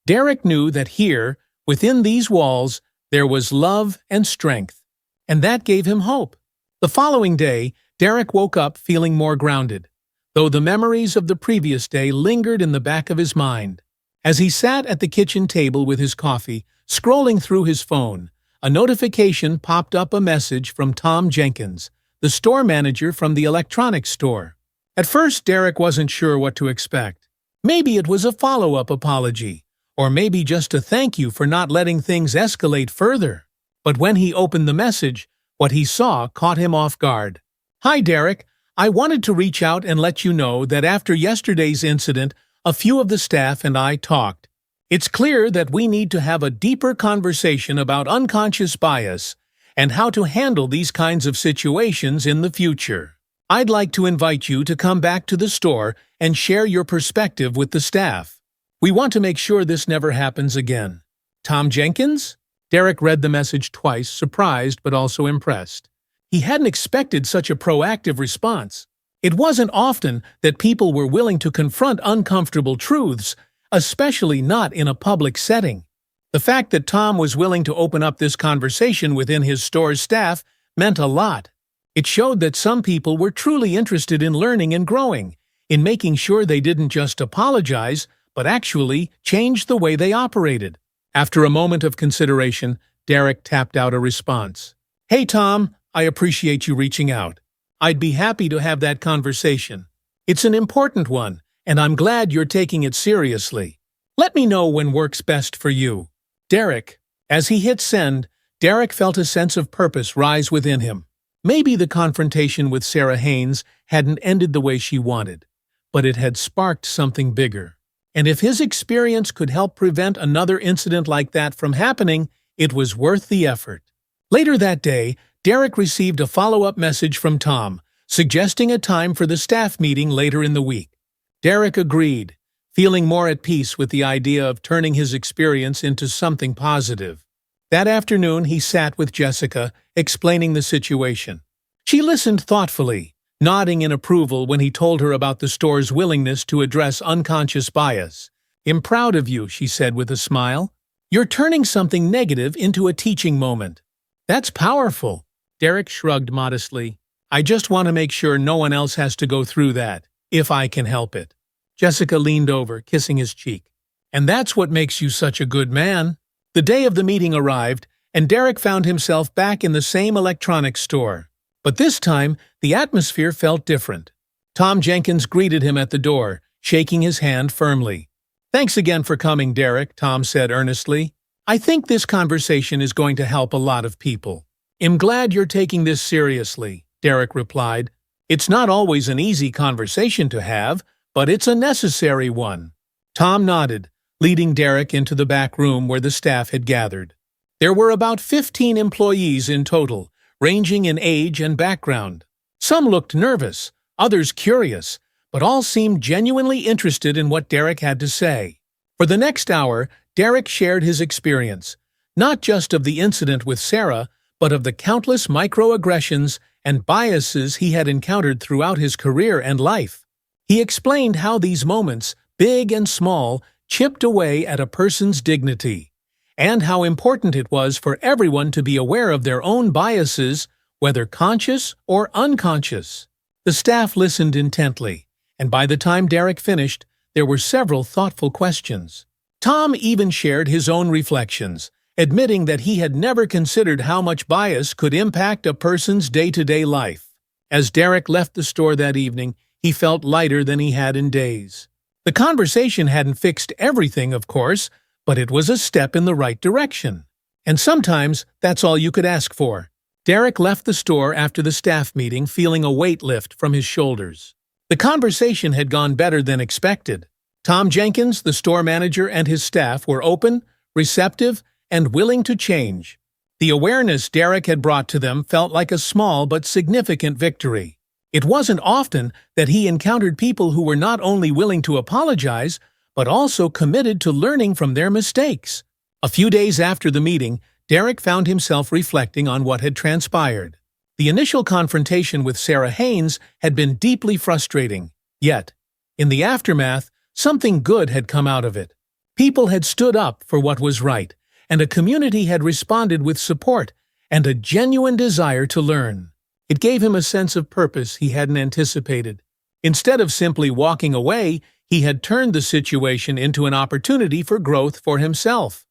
Speaker 1: Derek knew that here, within these walls, there was love and strength. And that gave him hope. The following day, Derek woke up feeling more grounded, though the memories of the previous day lingered in the back of his mind. As he sat at the kitchen table with his coffee, scrolling through his phone, a notification popped up, a message from Tom Jenkins, the store manager from the electronics store. At first, Derek wasn't sure what to expect. Maybe it was a follow-up apology, or maybe just a thank you for not letting things escalate further. But when he opened the message, what he saw caught him off guard. "Hi, Derek. I wanted to reach out and let you know that after yesterday's incident, a few of the staff and I talked. It's clear that we need to have a deeper conversation about unconscious bias and how to handle these kinds of situations in the future. I'd like to invite you to come back to the store and share your perspective with the staff. We want to make sure this never happens again. Tom Jenkins?" Derek read the message twice, surprised but also impressed. He hadn't expected such a proactive response. It wasn't often that people were willing to confront uncomfortable truths, especially not in a public setting. The fact that Tom was willing to open up this conversation within his store's staff meant a lot. It showed that some people were truly interested in learning and growing, in making sure they didn't just apologize, but actually change the way they operated. After a moment of consideration, Derek tapped out a response. "Hey, Tom, I appreciate you reaching out. I'd be happy to have that conversation. It's an important one, and I'm glad you're taking it seriously. Let me know when works best for you." Derek. As he hit send, Derek felt a sense of purpose rise within him. Maybe the confrontation with Sarah Haynes hadn't ended the way she wanted, but it had sparked something bigger. And if his experience could help prevent another incident like that from happening, it was worth the effort. Later that day, Derek received a follow-up message from Tom, suggesting a time for the staff meeting later in the week. Derek agreed, feeling more at peace with the idea of turning his experience into something positive. That afternoon, he sat with Jessica, explaining the situation. She listened thoughtfully, nodding in approval when he told her about the store's willingness to address unconscious bias. "I'm proud of you," she said with a smile. "You're turning something negative into a teaching moment." "That's powerful." Derek shrugged modestly. "I just want to make sure no one else has to go through that, if I can help it." Jessica leaned over, kissing his cheek. "And that's what makes you such a good man." The day of the meeting arrived, and Derek found himself back in the same electronics store. But this time, the atmosphere felt different. Tom Jenkins greeted him at the door, shaking his hand firmly. "Thanks again for coming, Derek," Tom said earnestly. "I think this conversation is going to help a lot of people." "I'm glad you're taking this seriously," Derek replied. "It's not always an easy conversation to have, but it's a necessary one." Tom nodded, leading Derek into the back room where the staff had gathered. There were about 15 employees in total, ranging in age and background. Some looked nervous, others curious, but all seemed genuinely interested in what Derek had to say. For the next hour, Derek shared his experience, not just of the incident with Sarah, but of the countless microaggressions and biases he had encountered throughout his career and life. He explained how these moments, big and small, chipped away at a person's dignity, and how important it was for everyone to be aware of their own biases, whether conscious or unconscious. The staff listened intently, and by the time Derek finished, there were several thoughtful questions. Tom even shared his own reflections, admitting that he had never considered how much bias could impact a person's day-to-day life. As Derek left the store that evening, he felt lighter than he had in days. The conversation hadn't fixed everything, of course, but it was a step in the right direction. And sometimes that's all you could ask for. Derek left the store after the staff meeting feeling a weight lift from his shoulders. The conversation had gone better than expected. Tom Jenkins, the store manager, and his staff were open, receptive, and willing to change. The awareness Derek had brought to them felt like a small but significant victory. It wasn't often that he encountered people who were not only willing to apologize, but also committed to learning from their mistakes. A few days after the meeting, Derek found himself reflecting on what had transpired. The initial confrontation with Sarah Haynes had been deeply frustrating, yet In the aftermath, something good had come out of it. People had stood up for what was right, and a community had responded with support and a genuine desire to learn. It gave him a sense of purpose he hadn't anticipated. Instead of simply walking away, he had turned the situation into an opportunity for growth for himself,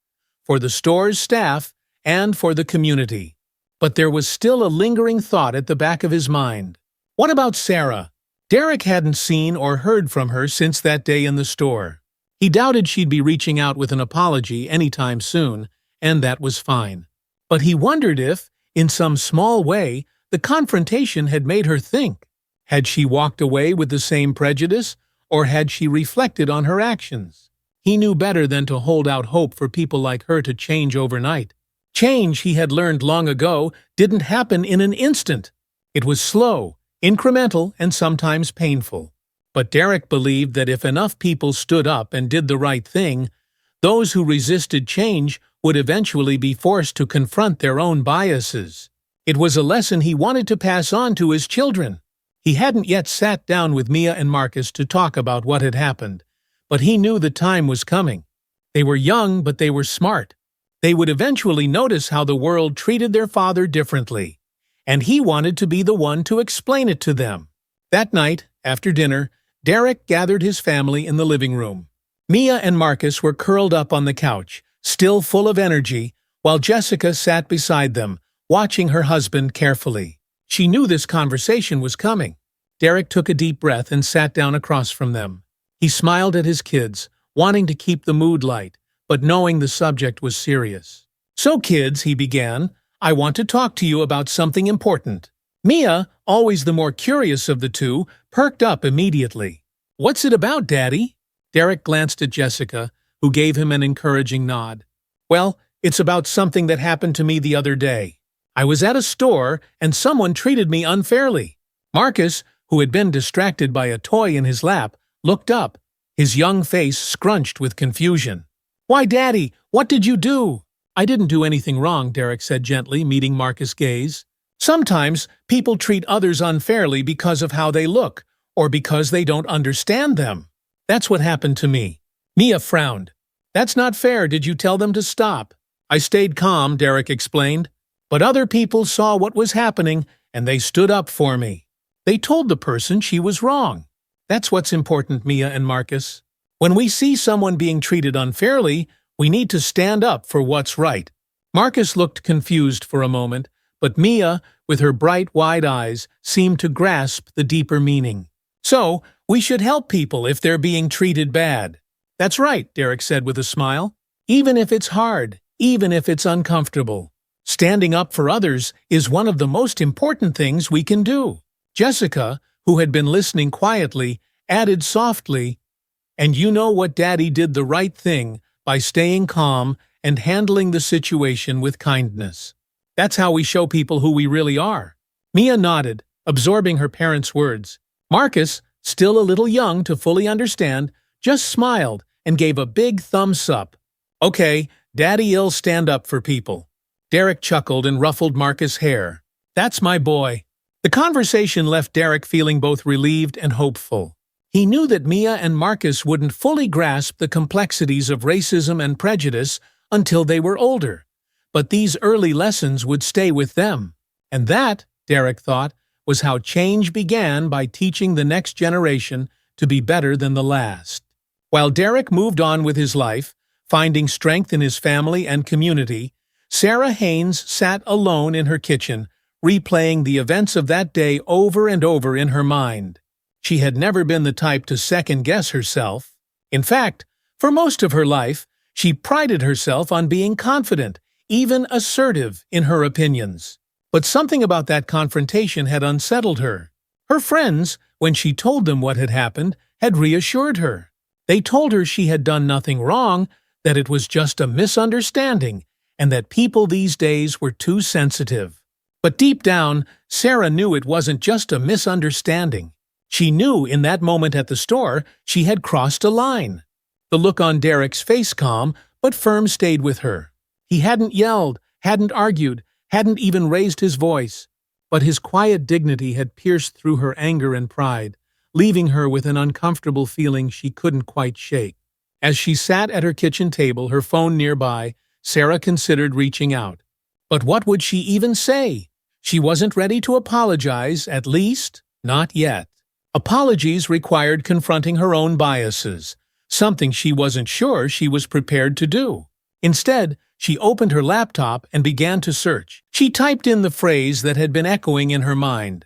Speaker 1: for the store's staff, and for the community. But there was still a lingering thought at the back of his mind. What about Sarah? Derek hadn't seen or heard from her since that day in the store. He doubted she'd be reaching out with an apology anytime soon, and that was fine. But he wondered if, in some small way, the confrontation had made her think. Had she walked away with the same prejudice, or had she reflected on her actions? He knew better than to hold out hope for people like her to change overnight. Change, he had learned long ago, didn't happen in an instant. It was slow, incremental, and sometimes painful. But Derek believed that if enough people stood up and did the right thing, those who resisted change would eventually be forced to confront their own biases. It was a lesson he wanted to pass on to his children. He hadn't yet sat down with Mia and Marcus to talk about what had happened, but he knew the time was coming. They were young, but they were smart. They would eventually notice how the world treated their father differently, and he wanted to be the one to explain it to them. That night, after dinner, Derek gathered his family in the living room. Mia and Marcus were curled up on the couch, still full of energy, while Jessica sat beside them, watching her husband carefully. She knew this conversation was coming. Derek took a deep breath and sat down across from them. He smiled at his kids, wanting to keep the mood light, but knowing the subject was serious. "So kids," he began, "I want to talk to you about something important." Mia, always the more curious of the two, perked up immediately. "What's it about, Daddy?" Derek glanced at Jessica, who gave him an encouraging nod. "Well, it's about something that happened to me the other day. I was at a store, and someone treated me unfairly." Marcus, who had been distracted by a toy in his lap, looked up, his young face scrunched with confusion. "Why, Daddy, what did you do?" "I didn't do anything wrong," Derek said gently, meeting Marcus' gaze. "Sometimes people treat others unfairly because of how they look, or because they don't understand them. That's what happened to me." Mia frowned. "That's not fair. Did you tell them to stop?" "I stayed calm," Derek explained. "But other people saw what was happening, and they stood up for me. They told the person she was wrong." That's what's important, Mia and Marcus. When we see someone being treated unfairly, we need to stand up for what's right. Marcus looked confused for a moment, but Mia, with her bright, wide eyes, seemed to grasp the deeper meaning. "So, we should help people if they're being treated bad." "That's right," Derek said with a smile. "Even if it's hard, even if it's uncomfortable. Standing up for others is one of the most important things we can do." Jessica, who had been listening quietly, added softly, "And you know what, Daddy did the right thing by staying calm and handling the situation with kindness. That's how we show people who we really are." Mia nodded, absorbing her parents' words. Marcus, still a little young to fully understand, just smiled and gave a big thumbs up. "Okay, Daddy'll stand up for people." Derek chuckled and ruffled Marcus' hair. "That's my boy." The conversation left Derek feeling both relieved and hopeful. He knew that Mia and Marcus wouldn't fully grasp the complexities of racism and prejudice until they were older, but these early lessons would stay with them. And that, Derek thought, was how change began, by teaching the next generation to be better than the last. While Derek moved on with his life, finding strength in his family and community, Sarah Haynes sat alone in her kitchen, replaying the events of that day over and over in her mind. She had never been the type to second-guess herself. In fact, for most of her life, she prided herself on being confident, even assertive in her opinions. But something about that confrontation had unsettled her. Her friends, when she told them what had happened, had reassured her. They told her she had done nothing wrong, that it was just a misunderstanding, and that people these days were too sensitive. But deep down, Sarah knew it wasn't just a misunderstanding. She knew in that moment at the store she had crossed a line. The look on Derek's face, calm but firm, stayed with her. He hadn't yelled, hadn't argued, hadn't even raised his voice, but his quiet dignity had pierced through her anger and pride, leaving her with an uncomfortable feeling she couldn't quite shake. As she sat at her kitchen table, her phone nearby, Sarah considered reaching out. But what would she even say? She wasn't ready to apologize, at least, not yet. Apologies required confronting her own biases, something she wasn't sure she was prepared to do. Instead, she opened her laptop and began to search. She typed in the phrase that had been echoing in her mind.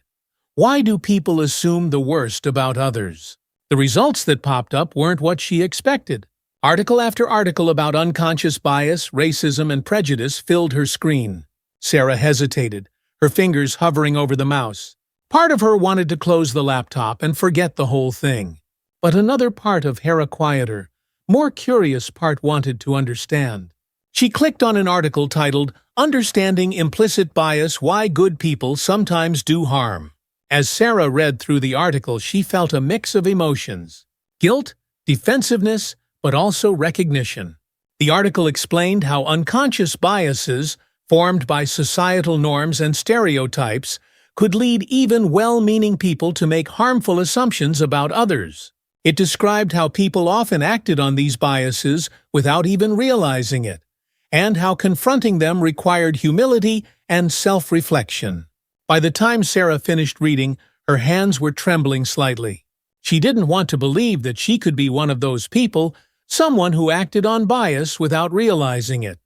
Speaker 1: Why do people assume the worst about others? The results that popped up weren't what she expected. Article after article about unconscious bias, racism, and prejudice filled her screen. Sarah hesitated, her fingers hovering over the mouse. Part of her wanted to close the laptop and forget the whole thing. But another part of her, a quieter, more curious part, wanted to understand. She clicked on an article titled, "Understanding Implicit Bias: Why Good People Sometimes Do Harm." As Sarah read through the article, she felt a mix of emotions: guilt, defensiveness, but also recognition. The article explained how unconscious biases, formed by societal norms and stereotypes, could lead even well-meaning people to make harmful assumptions about others. It described how people often acted on these biases without even realizing it, and how confronting them required humility and self-reflection. By the time Sarah finished reading, her hands were trembling slightly. She didn't want to believe that she could be one of those people, someone who acted on bias without realizing it.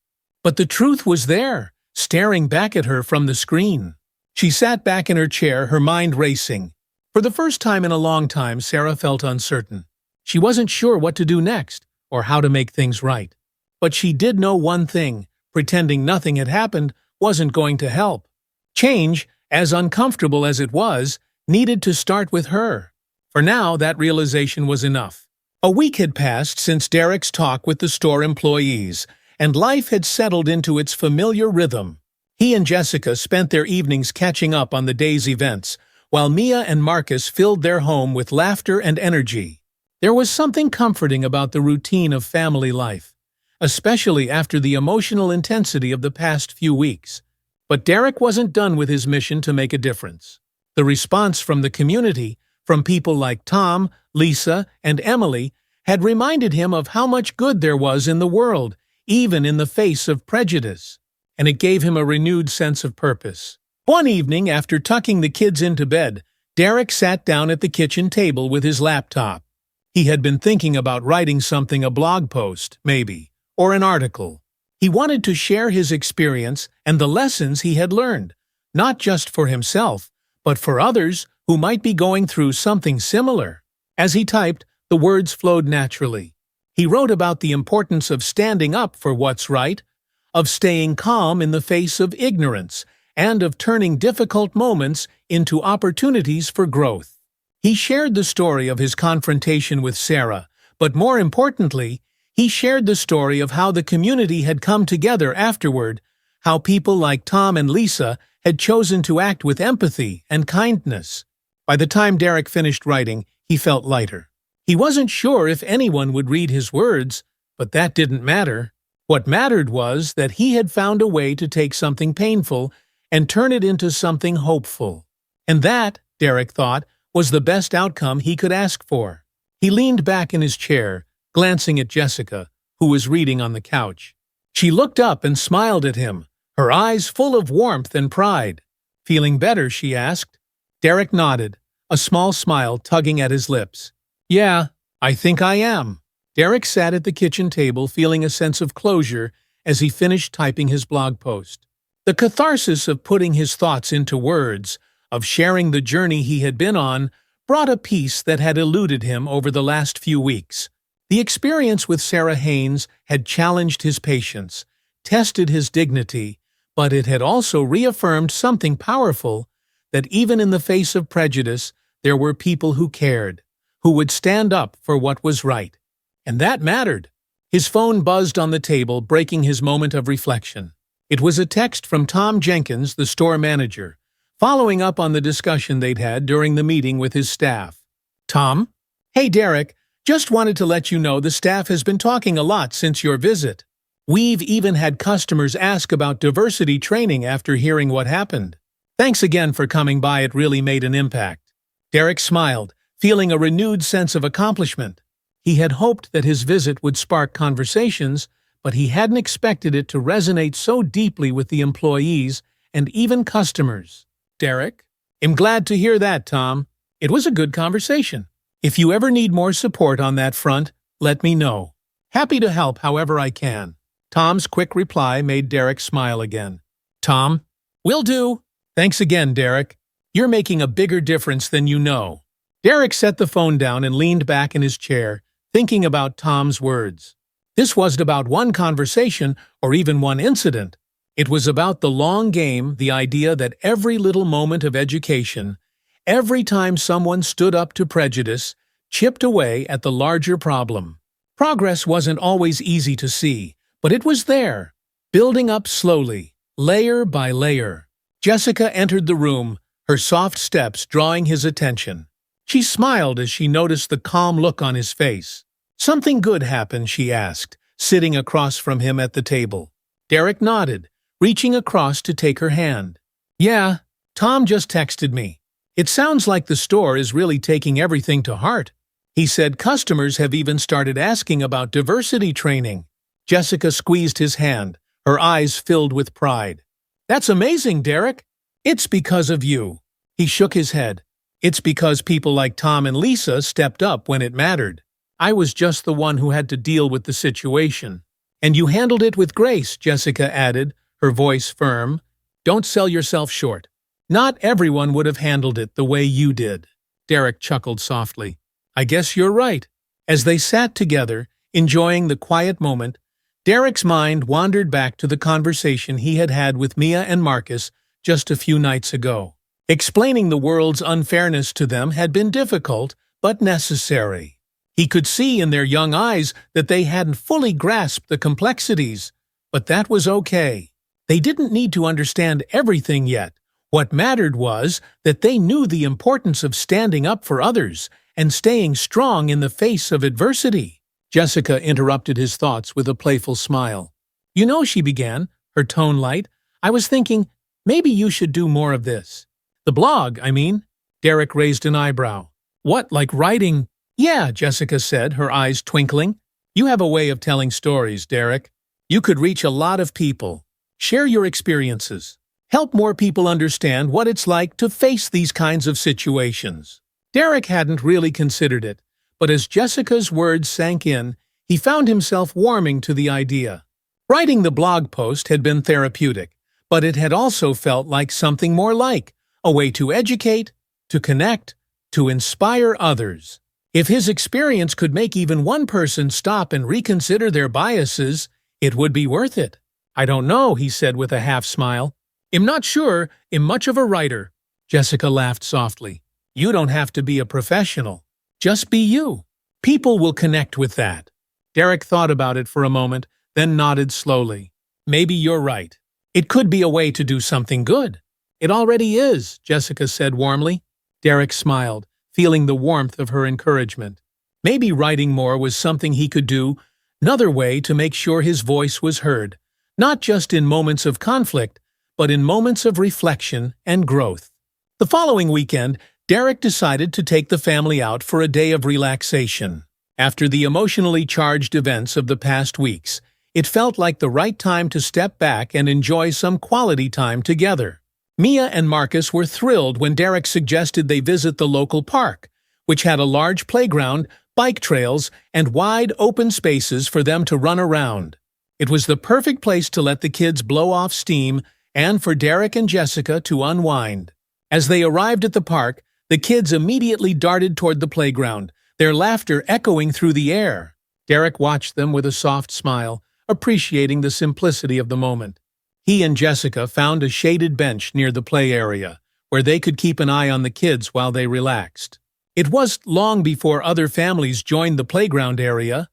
Speaker 1: But the truth was there, staring back at her from the screen. She sat back in her chair, her mind racing. For the first time in a long time, Sarah felt uncertain. She wasn't sure what to do next, or how to make things right. But she did know one thing: pretending nothing had happened wasn't going to help. Change, as uncomfortable as it was, needed to start with her. For now, that realization was enough. A week had passed since Derek's talk with the store employees, and life had settled into its familiar rhythm. He and Jessica spent their evenings catching up on the day's events, while Mia and Marcus filled their home with laughter and energy. There was something comforting about the routine of family life, especially after the emotional intensity of the past few weeks. But Derek wasn't done with his mission to make a difference. The response from the community, from people like Tom, Lisa, and Emily, had reminded him of how much good there was in the world, even in the face of prejudice. And it gave him a renewed sense of purpose. One evening, after tucking the kids into bed, Derek sat down at the kitchen table with his laptop. He had been thinking about writing something, a blog post, maybe, or an article. He wanted to share his experience and the lessons he had learned, not just for himself, but for others who might be going through something similar. As he typed, the words flowed naturally. He wrote about the importance of standing up for what's right, of staying calm in the face of ignorance, and of turning difficult moments into opportunities for growth. He shared the story of his confrontation with Sarah, but more importantly, he shared the story of how the community had come together afterward, how people like Tom and Lisa had chosen to act with empathy and kindness. By the time Derek finished writing, he felt lighter. He wasn't sure if anyone would read his words, but that didn't matter. What mattered was that he had found a way to take something painful and turn it into something hopeful. And that, Derek thought, was the best outcome he could ask for. He leaned back in his chair, glancing at Jessica, who was reading on the couch. She looked up and smiled at him, her eyes full of warmth and pride. "Feeling better?" she asked. Derek nodded, a small smile tugging at his lips. "Yeah, I think I am." Derek sat at the kitchen table, feeling a sense of closure as he finished typing his blog post. The catharsis of putting his thoughts into words, of sharing the journey he had been on, brought a peace that had eluded him over the last few weeks. The experience with Sarah Haynes had challenged his patience, tested his dignity, but it had also reaffirmed something powerful, that even in the face of prejudice, there were people who cared, who would stand up for what was right. And that mattered. His phone buzzed on the table, breaking his moment of reflection. It was a text from Tom Jenkins, the store manager, following up on the discussion they'd had during the meeting with his staff. "Tom? Hey, Derek. Just wanted to let you know the staff has been talking a lot since your visit. We've even had customers ask about diversity training after hearing what happened. Thanks again for coming by, it really made an impact." Derek smiled, feeling a renewed sense of accomplishment. He had hoped that his visit would spark conversations, but he hadn't expected it to resonate so deeply with the employees and even customers. Derek? I'm glad to hear that, Tom. It was a good conversation. If you ever need more support on that front, let me know. Happy to help however I can. Tom's quick reply made Derek smile again. Tom? Will do. Thanks again, Derek. You're making a bigger difference than you know. Derek set the phone down and leaned back in his chair, thinking about Tom's words. This wasn't about one conversation or even one incident. It was about the long game, the idea that every little moment of education, every time someone stood up to prejudice, chipped away at the larger problem. Progress wasn't always easy to see, but it was there, building up slowly, layer by layer. Jessica entered the room, her soft steps drawing his attention. She smiled as she noticed the calm look on his face. Something good happened, she asked, sitting across from him at the table. Derek nodded, reaching across to take her hand. Yeah, Tom just texted me. It sounds like the store is really taking everything to heart. He said customers have even started asking about diversity training. Jessica squeezed his hand, her eyes filled with pride. That's amazing, Derek. It's because of you. He shook his head. It's because people like Tom and Lisa stepped up when it mattered. I was just the one who had to deal with the situation. And you handled it with grace, Jessica added, her voice firm. Don't sell yourself short. Not everyone would have handled it the way you did. Derek chuckled softly. I guess you're right. As they sat together, enjoying the quiet moment, Derek's mind wandered back to the conversation he had had with Mia and Marcus just a few nights ago. Explaining the world's unfairness to them had been difficult, but necessary. He could see in their young eyes that they hadn't fully grasped the complexities, but that was okay. They didn't need to understand everything yet. What mattered was that they knew the importance of standing up for others and staying strong in the face of adversity. Jessica interrupted his thoughts with a playful smile. You know, she began, her tone light, I was thinking, maybe you should do more of this. The blog, I mean. Derek raised an eyebrow. What, like writing? Yeah, Jessica said, her eyes twinkling. You have a way of telling stories, Derek. You could reach a lot of people. Share your experiences. Help more people understand what it's like to face these kinds of situations. Derek hadn't really considered it, but as Jessica's words sank in, he found himself warming to the idea. Writing the blog post had been therapeutic, but it had also felt like something more like a way to educate, to connect, to inspire others. If his experience could make even one person stop and reconsider their biases, it would be worth it. I don't know, he said with a half-smile. I'm not sure I'm much of a writer. Jessica laughed softly. You don't have to be a professional. Just be you. People will connect with that. Derek thought about it for a moment, then nodded slowly. Maybe you're right. It could be a way to do something good. It already is, Jessica said warmly. Derek smiled, feeling the warmth of her encouragement. Maybe writing more was something he could do, another way to make sure his voice was heard, not just in moments of conflict, but in moments of reflection and growth. The following weekend, Derek decided to take the family out for a day of relaxation. After the emotionally charged events of the past weeks, it felt like the right time to step back and enjoy some quality time together. Mia and Marcus were thrilled when Derek suggested they visit the local park, which had a large playground, bike trails, and wide open spaces for them to run around. It was the perfect place to let the kids blow off steam and for Derek and Jessica to unwind. As they arrived at the park, the kids immediately darted toward the playground, their laughter echoing through the air. Derek watched them with a soft smile, appreciating the simplicity of the moment. He and Jessica found a shaded bench near the play area, where they could keep an eye on the kids while they relaxed. It was long before other families joined the playground area,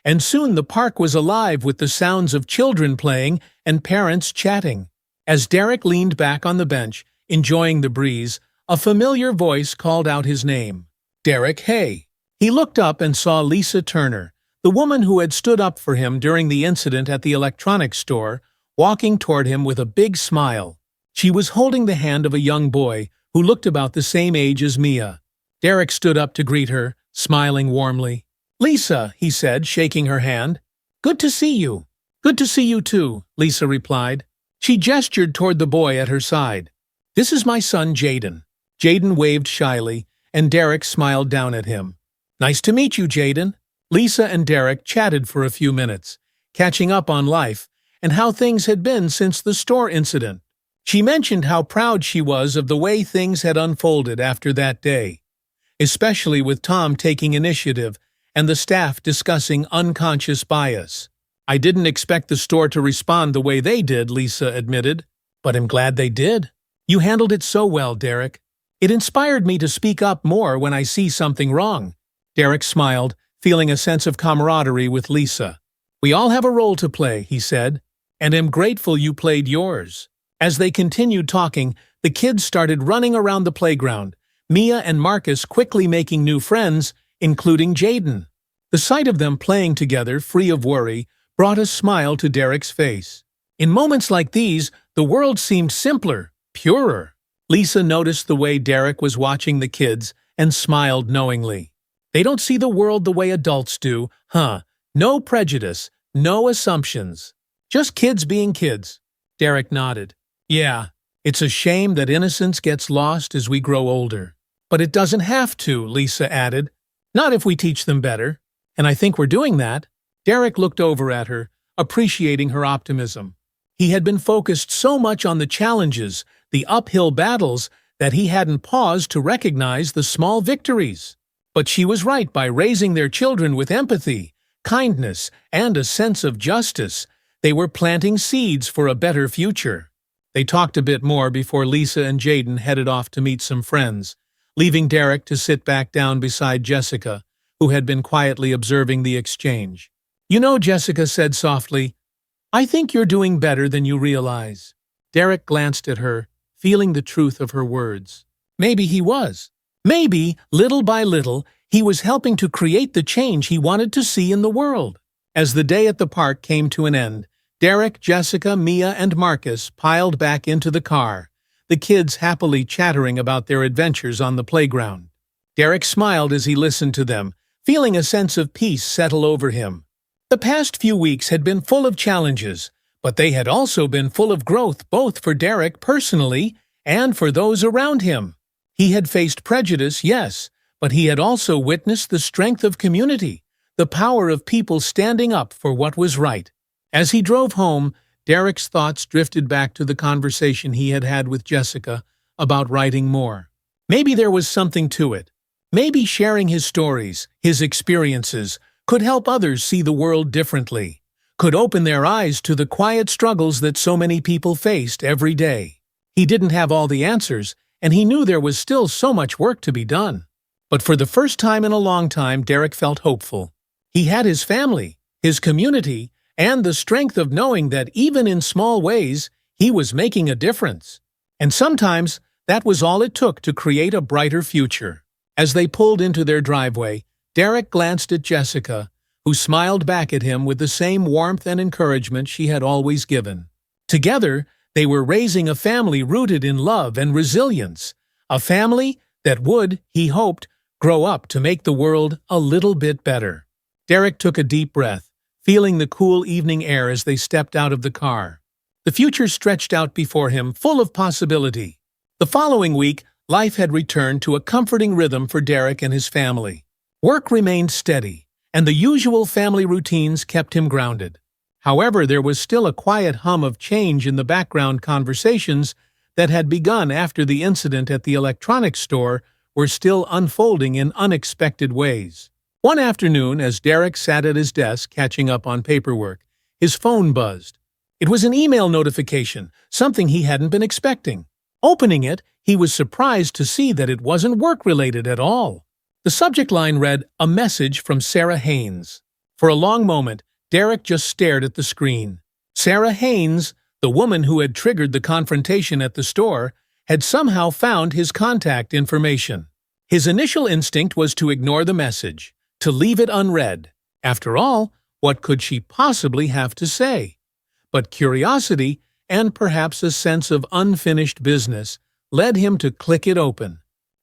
Speaker 1: and soon the park was alive with the sounds of children playing and parents chatting. As Derek leaned back on the bench, enjoying the breeze, a familiar voice called out his name. Derek, hey! He looked up and saw Lisa Turner, the woman who had stood up for him during the incident at the electronics store, walking toward him with a big smile. She was holding the hand of a young boy who looked about the same age as Mia. Derek stood up to greet her, smiling warmly. "Lisa," he said, shaking her hand. "Good to see you." "Good to see you too," Lisa replied. She gestured toward the boy at her side. "This is my son, Jaden." Jaden waved shyly, and Derek smiled down at him. "Nice to meet you, Jaden." Lisa and Derek chatted for a few minutes, catching up on life and how things had been since the store incident. She mentioned how proud she was of the way things had unfolded after that day, especially with Tom taking initiative and the staff discussing unconscious bias. "I didn't expect the store to respond the way they did," Lisa admitted, "but I'm glad they did. You handled it so well, Derek. It inspired me to speak up more when I see something wrong." Derek smiled, feeling a sense of camaraderie with Lisa. "We all have a role to play," he said, "and am grateful you played yours." As they continued talking, the kids started running around the playground, Mia and Marcus quickly making new friends, including Jaden. The sight of them playing together, free of worry, brought a smile to Derek's face. In moments like these, the world seemed simpler, purer. Lisa noticed the way Derek was watching the kids and smiled knowingly. "They don't see the world the way adults do, huh? No prejudice, no assumptions. Just kids being kids." Derek nodded. "Yeah, it's a shame that innocence gets lost as we grow older. But it doesn't have to," Lisa added. "Not if we teach them better. And I think we're doing that." Derek looked over at her, appreciating her optimism. He had been focused so much on the challenges, the uphill battles, that he hadn't paused to recognize the small victories. But she was right. By raising their children with empathy, kindness, and a sense of justice, they were planting seeds for a better future. They talked a bit more before Lisa and Jaden headed off to meet some friends, leaving Derek to sit back down beside Jessica, who had been quietly observing the exchange. "You know," Jessica said softly, "I think you're doing better than you realize." Derek glanced at her, feeling the truth of her words. Maybe he was. Maybe, little by little, he was helping to create the change he wanted to see in the world. As the day at the park came to an end, Derek, Jessica, Mia, and Marcus piled back into the car, the kids happily chattering about their adventures on the playground. Derek smiled as he listened to them, feeling a sense of peace settle over him. The past few weeks had been full of challenges, but they had also been full of growth both for Derek personally and for those around him. He had faced prejudice, yes, but he had also witnessed the strength of community, the power of people standing up for what was right. As he drove home, Derek's thoughts drifted back to the conversation he had had with Jessica about writing more. Maybe there was something to it. Maybe sharing his stories, his experiences, could help others see the world differently, could open their eyes to the quiet struggles that so many people faced every day. He didn't have all the answers, and he knew there was still so much work to be done. But for the first time in a long time, Derek felt hopeful. He had his family, his community, and the strength of knowing that even in small ways, he was making a difference. And sometimes, that was all it took to create a brighter future. As they pulled into their driveway, Derek glanced at Jessica, who smiled back at him with the same warmth and encouragement she had always given. Together, they were raising a family rooted in love and resilience, a family that would, he hoped, grow up to make the world a little bit better. Derek took a deep breath, feeling the cool evening air as they stepped out of the car. The future stretched out before him, full of possibility. The following week, life had returned to a comforting rhythm for Derek and his family. Work remained steady, and the usual family routines kept him grounded. However, there was still a quiet hum of change in the background. Conversations that had begun after the incident at the electronics store were still unfolding in unexpected ways. One afternoon, as Derek sat at his desk catching up on paperwork, his phone buzzed. It was an email notification, something he hadn't been expecting. Opening it, he was surprised to see that it wasn't work-related at all. The subject line read, "A message from Sarah Haynes." For a long moment, Derek just stared at the screen. Sarah Haynes, the woman who had triggered the confrontation at the store, had somehow found his contact information. His initial instinct was to ignore the message, to leave it unread. After all, what could she possibly have to say? But curiosity, and perhaps a sense of unfinished business, led him to click it open.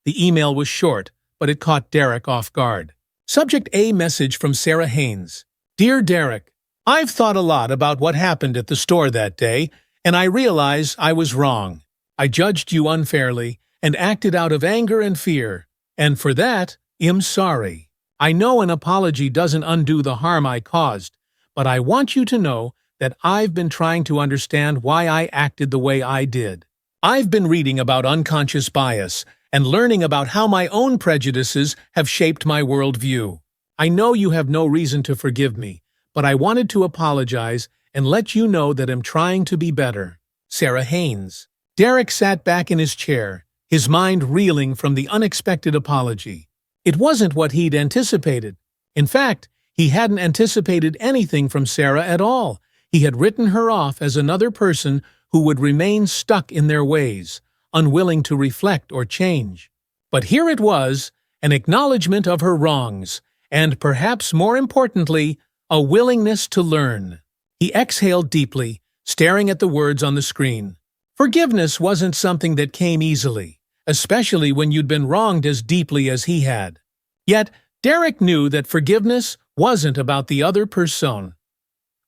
Speaker 1: The email was short, but it caught Derek off guard. Subject A message from Sarah Haynes. Dear Derek, I've thought a lot about what happened at the store that day, and I realize I was wrong. I judged you unfairly and acted out of anger and fear, and for that, I'm sorry. I know an apology doesn't undo the harm I caused, but I want you to know that I've been trying to understand why I acted the way I did. I've been reading about unconscious bias and learning about how my own prejudices have shaped my worldview. I know you have no reason to forgive me, but I wanted to apologize and let you know that I'm trying to be better. Sarah Haynes. Derek sat back in his chair, his mind reeling from the unexpected apology. It wasn't what he'd anticipated. In fact, he hadn't anticipated anything from Sarah at all. He had written her off as another person who would remain stuck in their ways, unwilling to reflect or change. But here it was, an acknowledgement of her wrongs, and perhaps more importantly, a willingness to learn. He exhaled deeply, staring at the words on the screen. Forgiveness wasn't something that came easily, especially when you'd been wronged as deeply as he had. Yet, Derek knew that forgiveness wasn't about the other person. It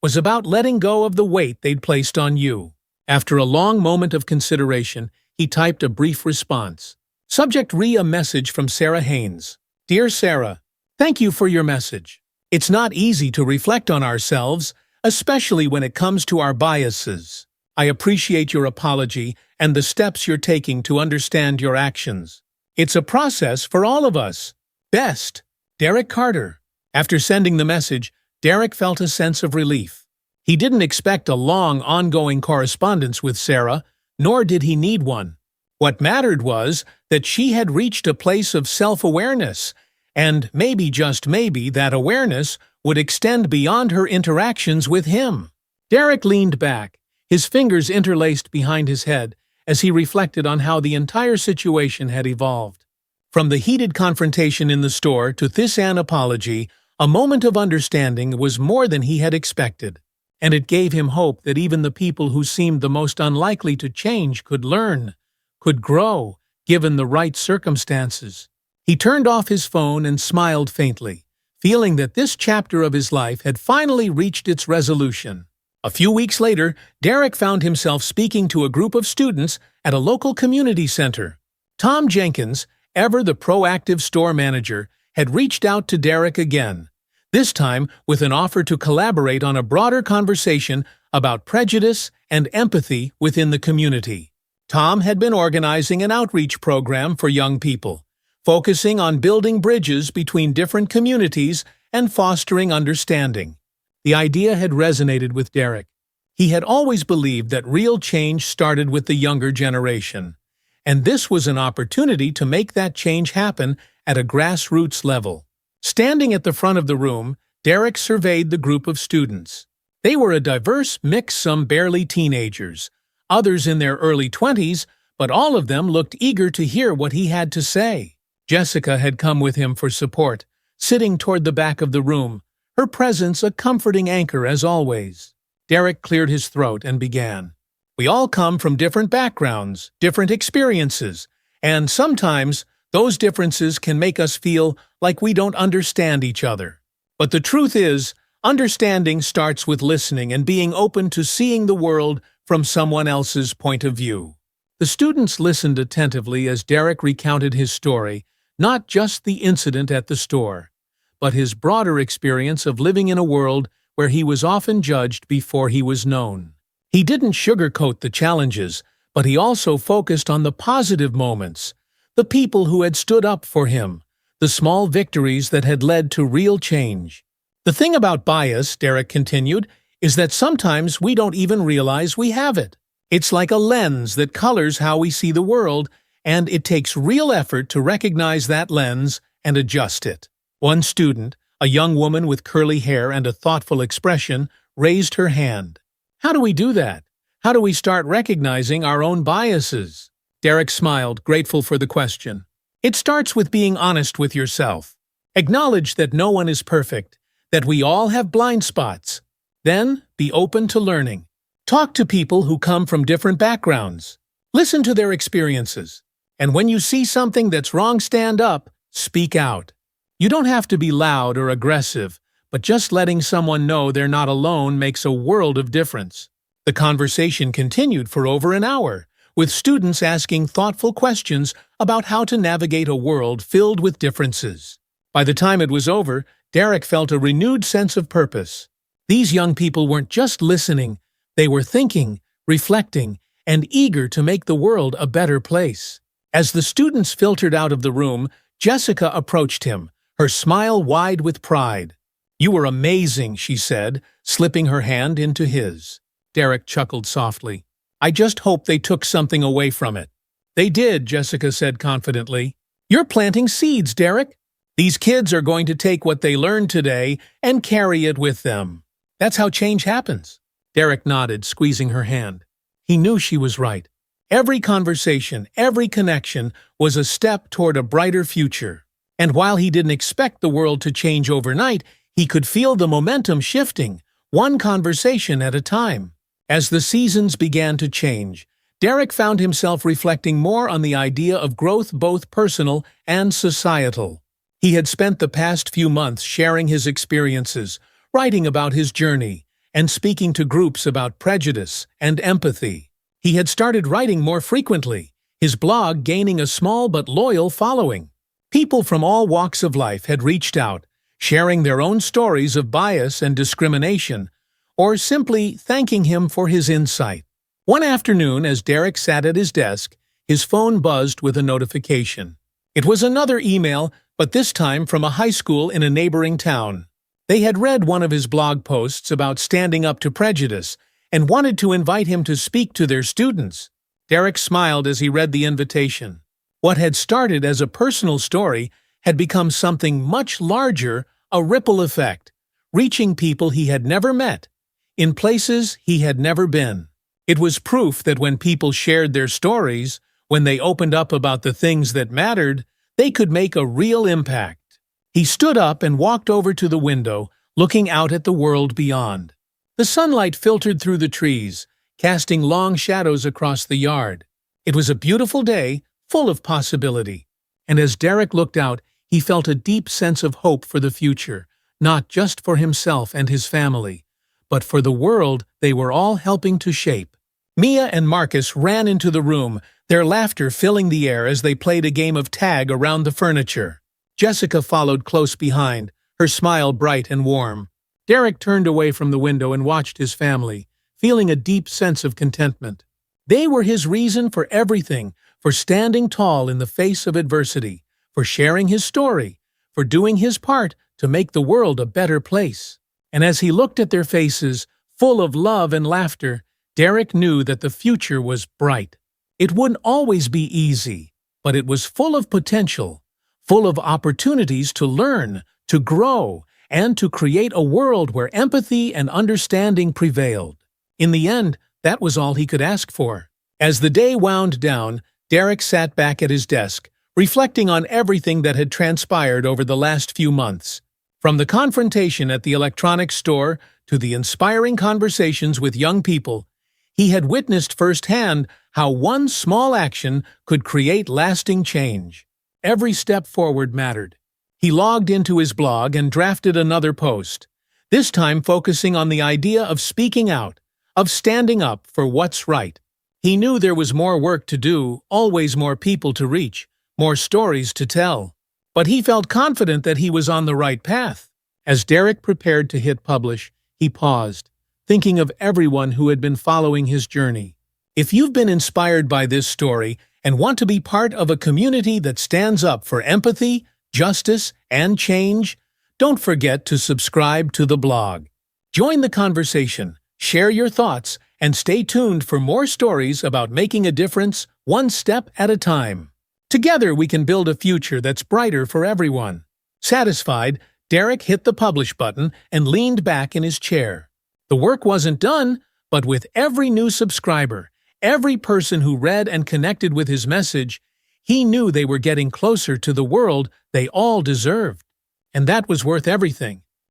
Speaker 1: was about letting go of the weight they'd placed on you. After a long moment of consideration, he typed a brief response. Subject Re a message from Sarah Haynes. Dear Sarah, thank you for your message. It's not easy to reflect on ourselves, especially when it comes to our biases. I appreciate your apology and the steps you're taking to understand your actions. It's a process for all of us. Best, Derek Carter. After sending the message, Derek felt a sense of relief. He didn't expect a long, ongoing correspondence with Sarah, nor did he need one. What mattered was that she had reached a place of self-awareness, and maybe, just maybe, that awareness would extend beyond her interactions with him. Derek leaned back, his fingers interlaced behind his head, as he reflected on how the entire situation had evolved. From the heated confrontation in the store to this apology, a moment of understanding was more than he had expected, and it gave him hope that even the people who seemed the most unlikely to change could learn, could grow, given the right circumstances. He turned off his phone and smiled faintly, feeling that this chapter of his life had finally reached its resolution. A few weeks later, Derek found himself speaking to a group of students at a local community center. Tom Jenkins, ever the proactive store manager, had reached out to Derek again, this time with an offer to collaborate on a broader conversation about prejudice and empathy within the community. Tom had been organizing an outreach program for young people, focusing on building bridges between different communities and fostering understanding. The idea had resonated with Derek. He had always believed that real change started with the younger generation, and this was an opportunity to make that change happen at a grassroots level. Standing at the front of the room, Derek surveyed the group of students. They were a diverse mix, some barely teenagers, others in their early 20s, but all of them looked eager to hear what he had to say. Jessica had come with him for support, sitting toward the back of the room, her presence a comforting anchor as always. Derek cleared his throat and began. We all come from different backgrounds, different experiences, and sometimes those differences can make us feel like we don't understand each other. But the truth is, understanding starts with listening and being open to seeing the world from someone else's point of view. The students listened attentively as Derek recounted his story, not just the incident at the store, but his broader experience of living in a world where he was often judged before he was known. He didn't sugarcoat the challenges, but he also focused on the positive moments, the people who had stood up for him, the small victories that had led to real change. The thing about bias, Derek continued, is that sometimes we don't even realize we have it. It's like a lens that colors how we see the world, and it takes real effort to recognize that lens and adjust it. One student, a young woman with curly hair and a thoughtful expression, raised her hand. How do we do that? How do we start recognizing our own biases? Derek smiled, grateful for the question. It starts with being honest with yourself. Acknowledge that no one is perfect, that we all have blind spots. Then, be open to learning. Talk to people who come from different backgrounds. Listen to their experiences. And when you see something that's wrong, stand up, Speak out. You don't have to be loud or aggressive, but just letting someone know they're not alone makes a world of difference. The conversation continued for over an hour, with students asking thoughtful questions about how to navigate a world filled with differences. By the time it was over, Derek felt a renewed sense of purpose. These young people weren't just listening, they were thinking, reflecting, and eager to make the world a better place. As the students filtered out of the room, Jessica approached him, her smile wide with pride. "You were amazing," she said, slipping her hand into his. Derek chuckled softly. "I just hope they took something away from it." "They did," Jessica said confidently. "You're planting seeds, Derek. These kids are going to take what they learned today and carry it with them. That's how change happens." Derek nodded, squeezing her hand. He knew she was right. Every conversation, every connection was a step toward a brighter future. And while he didn't expect the world to change overnight, he could feel the momentum shifting, one conversation at a time. As the seasons began to change, Derek found himself reflecting more on the idea of growth, both personal and societal. He had spent the past few months sharing his experiences, writing about his journey, and speaking to groups about prejudice and empathy. He had started writing more frequently, his blog gaining a small but loyal following. People from all walks of life had reached out, sharing their own stories of bias and discrimination, or simply thanking him for his insight. One afternoon, as Derek sat at his desk, his phone buzzed with a notification. It was another email, but this time from a high school in a neighboring town. They had read one of his blog posts about standing up to prejudice and wanted to invite him to speak to their students. Derek smiled as he read the invitation. What had started as a personal story had become something much larger, a ripple effect, reaching people he had never met, in places he had never been. It was proof that when people shared their stories, when they opened up about the things that mattered, they could make a real impact. He stood up and walked over to the window, looking out at the world beyond. The sunlight filtered through the trees, casting long shadows across the yard. It was a beautiful day, full of possibility. And as Derek looked out, he felt a deep sense of hope for the future, not just for himself and his family, but for the world they were all helping to shape. Mia and Marcus ran into the room, their laughter filling the air as they played a game of tag around the furniture. Jessica followed close behind, her smile bright and warm. Derek turned away from the window and watched his family, feeling a deep sense of contentment. They were his reason for everything, for standing tall in the face of adversity, for sharing his story, for doing his part to make the world a better place. And as he looked at their faces, full of love and laughter, Derek knew that the future was bright. It wouldn't always be easy, but it was full of potential, full of opportunities to learn, to grow, and to create a world where empathy and understanding prevailed. In the end, that was all he could ask for. As the day wound down, Derek sat back at his desk, reflecting on everything that had transpired over the last few months. From the confrontation at the electronics store to the inspiring conversations with young people, he had witnessed firsthand how one small action could create lasting change. Every step forward mattered. He logged into his blog and drafted another post, this time focusing on the idea of speaking out, of standing up for what's right. He knew there was more work to do, always more people to reach, more stories to tell. But he felt confident that he was on the right path. As Derek prepared to hit publish, he paused, thinking of everyone who had been following his journey. If you've been inspired by this story and want to be part of a community that stands up for empathy, justice, and change, don't forget to subscribe to the blog. Join the conversation, share your thoughts, and stay tuned for more stories about making a difference one step at a time. Together we can build a future that's brighter for everyone. Satisfied, Derek hit the publish button and leaned back in his chair. The work wasn't done, but with every new subscriber, every person who read and connected with his message, he knew they were getting closer to the world they all deserved. And that was worth everything.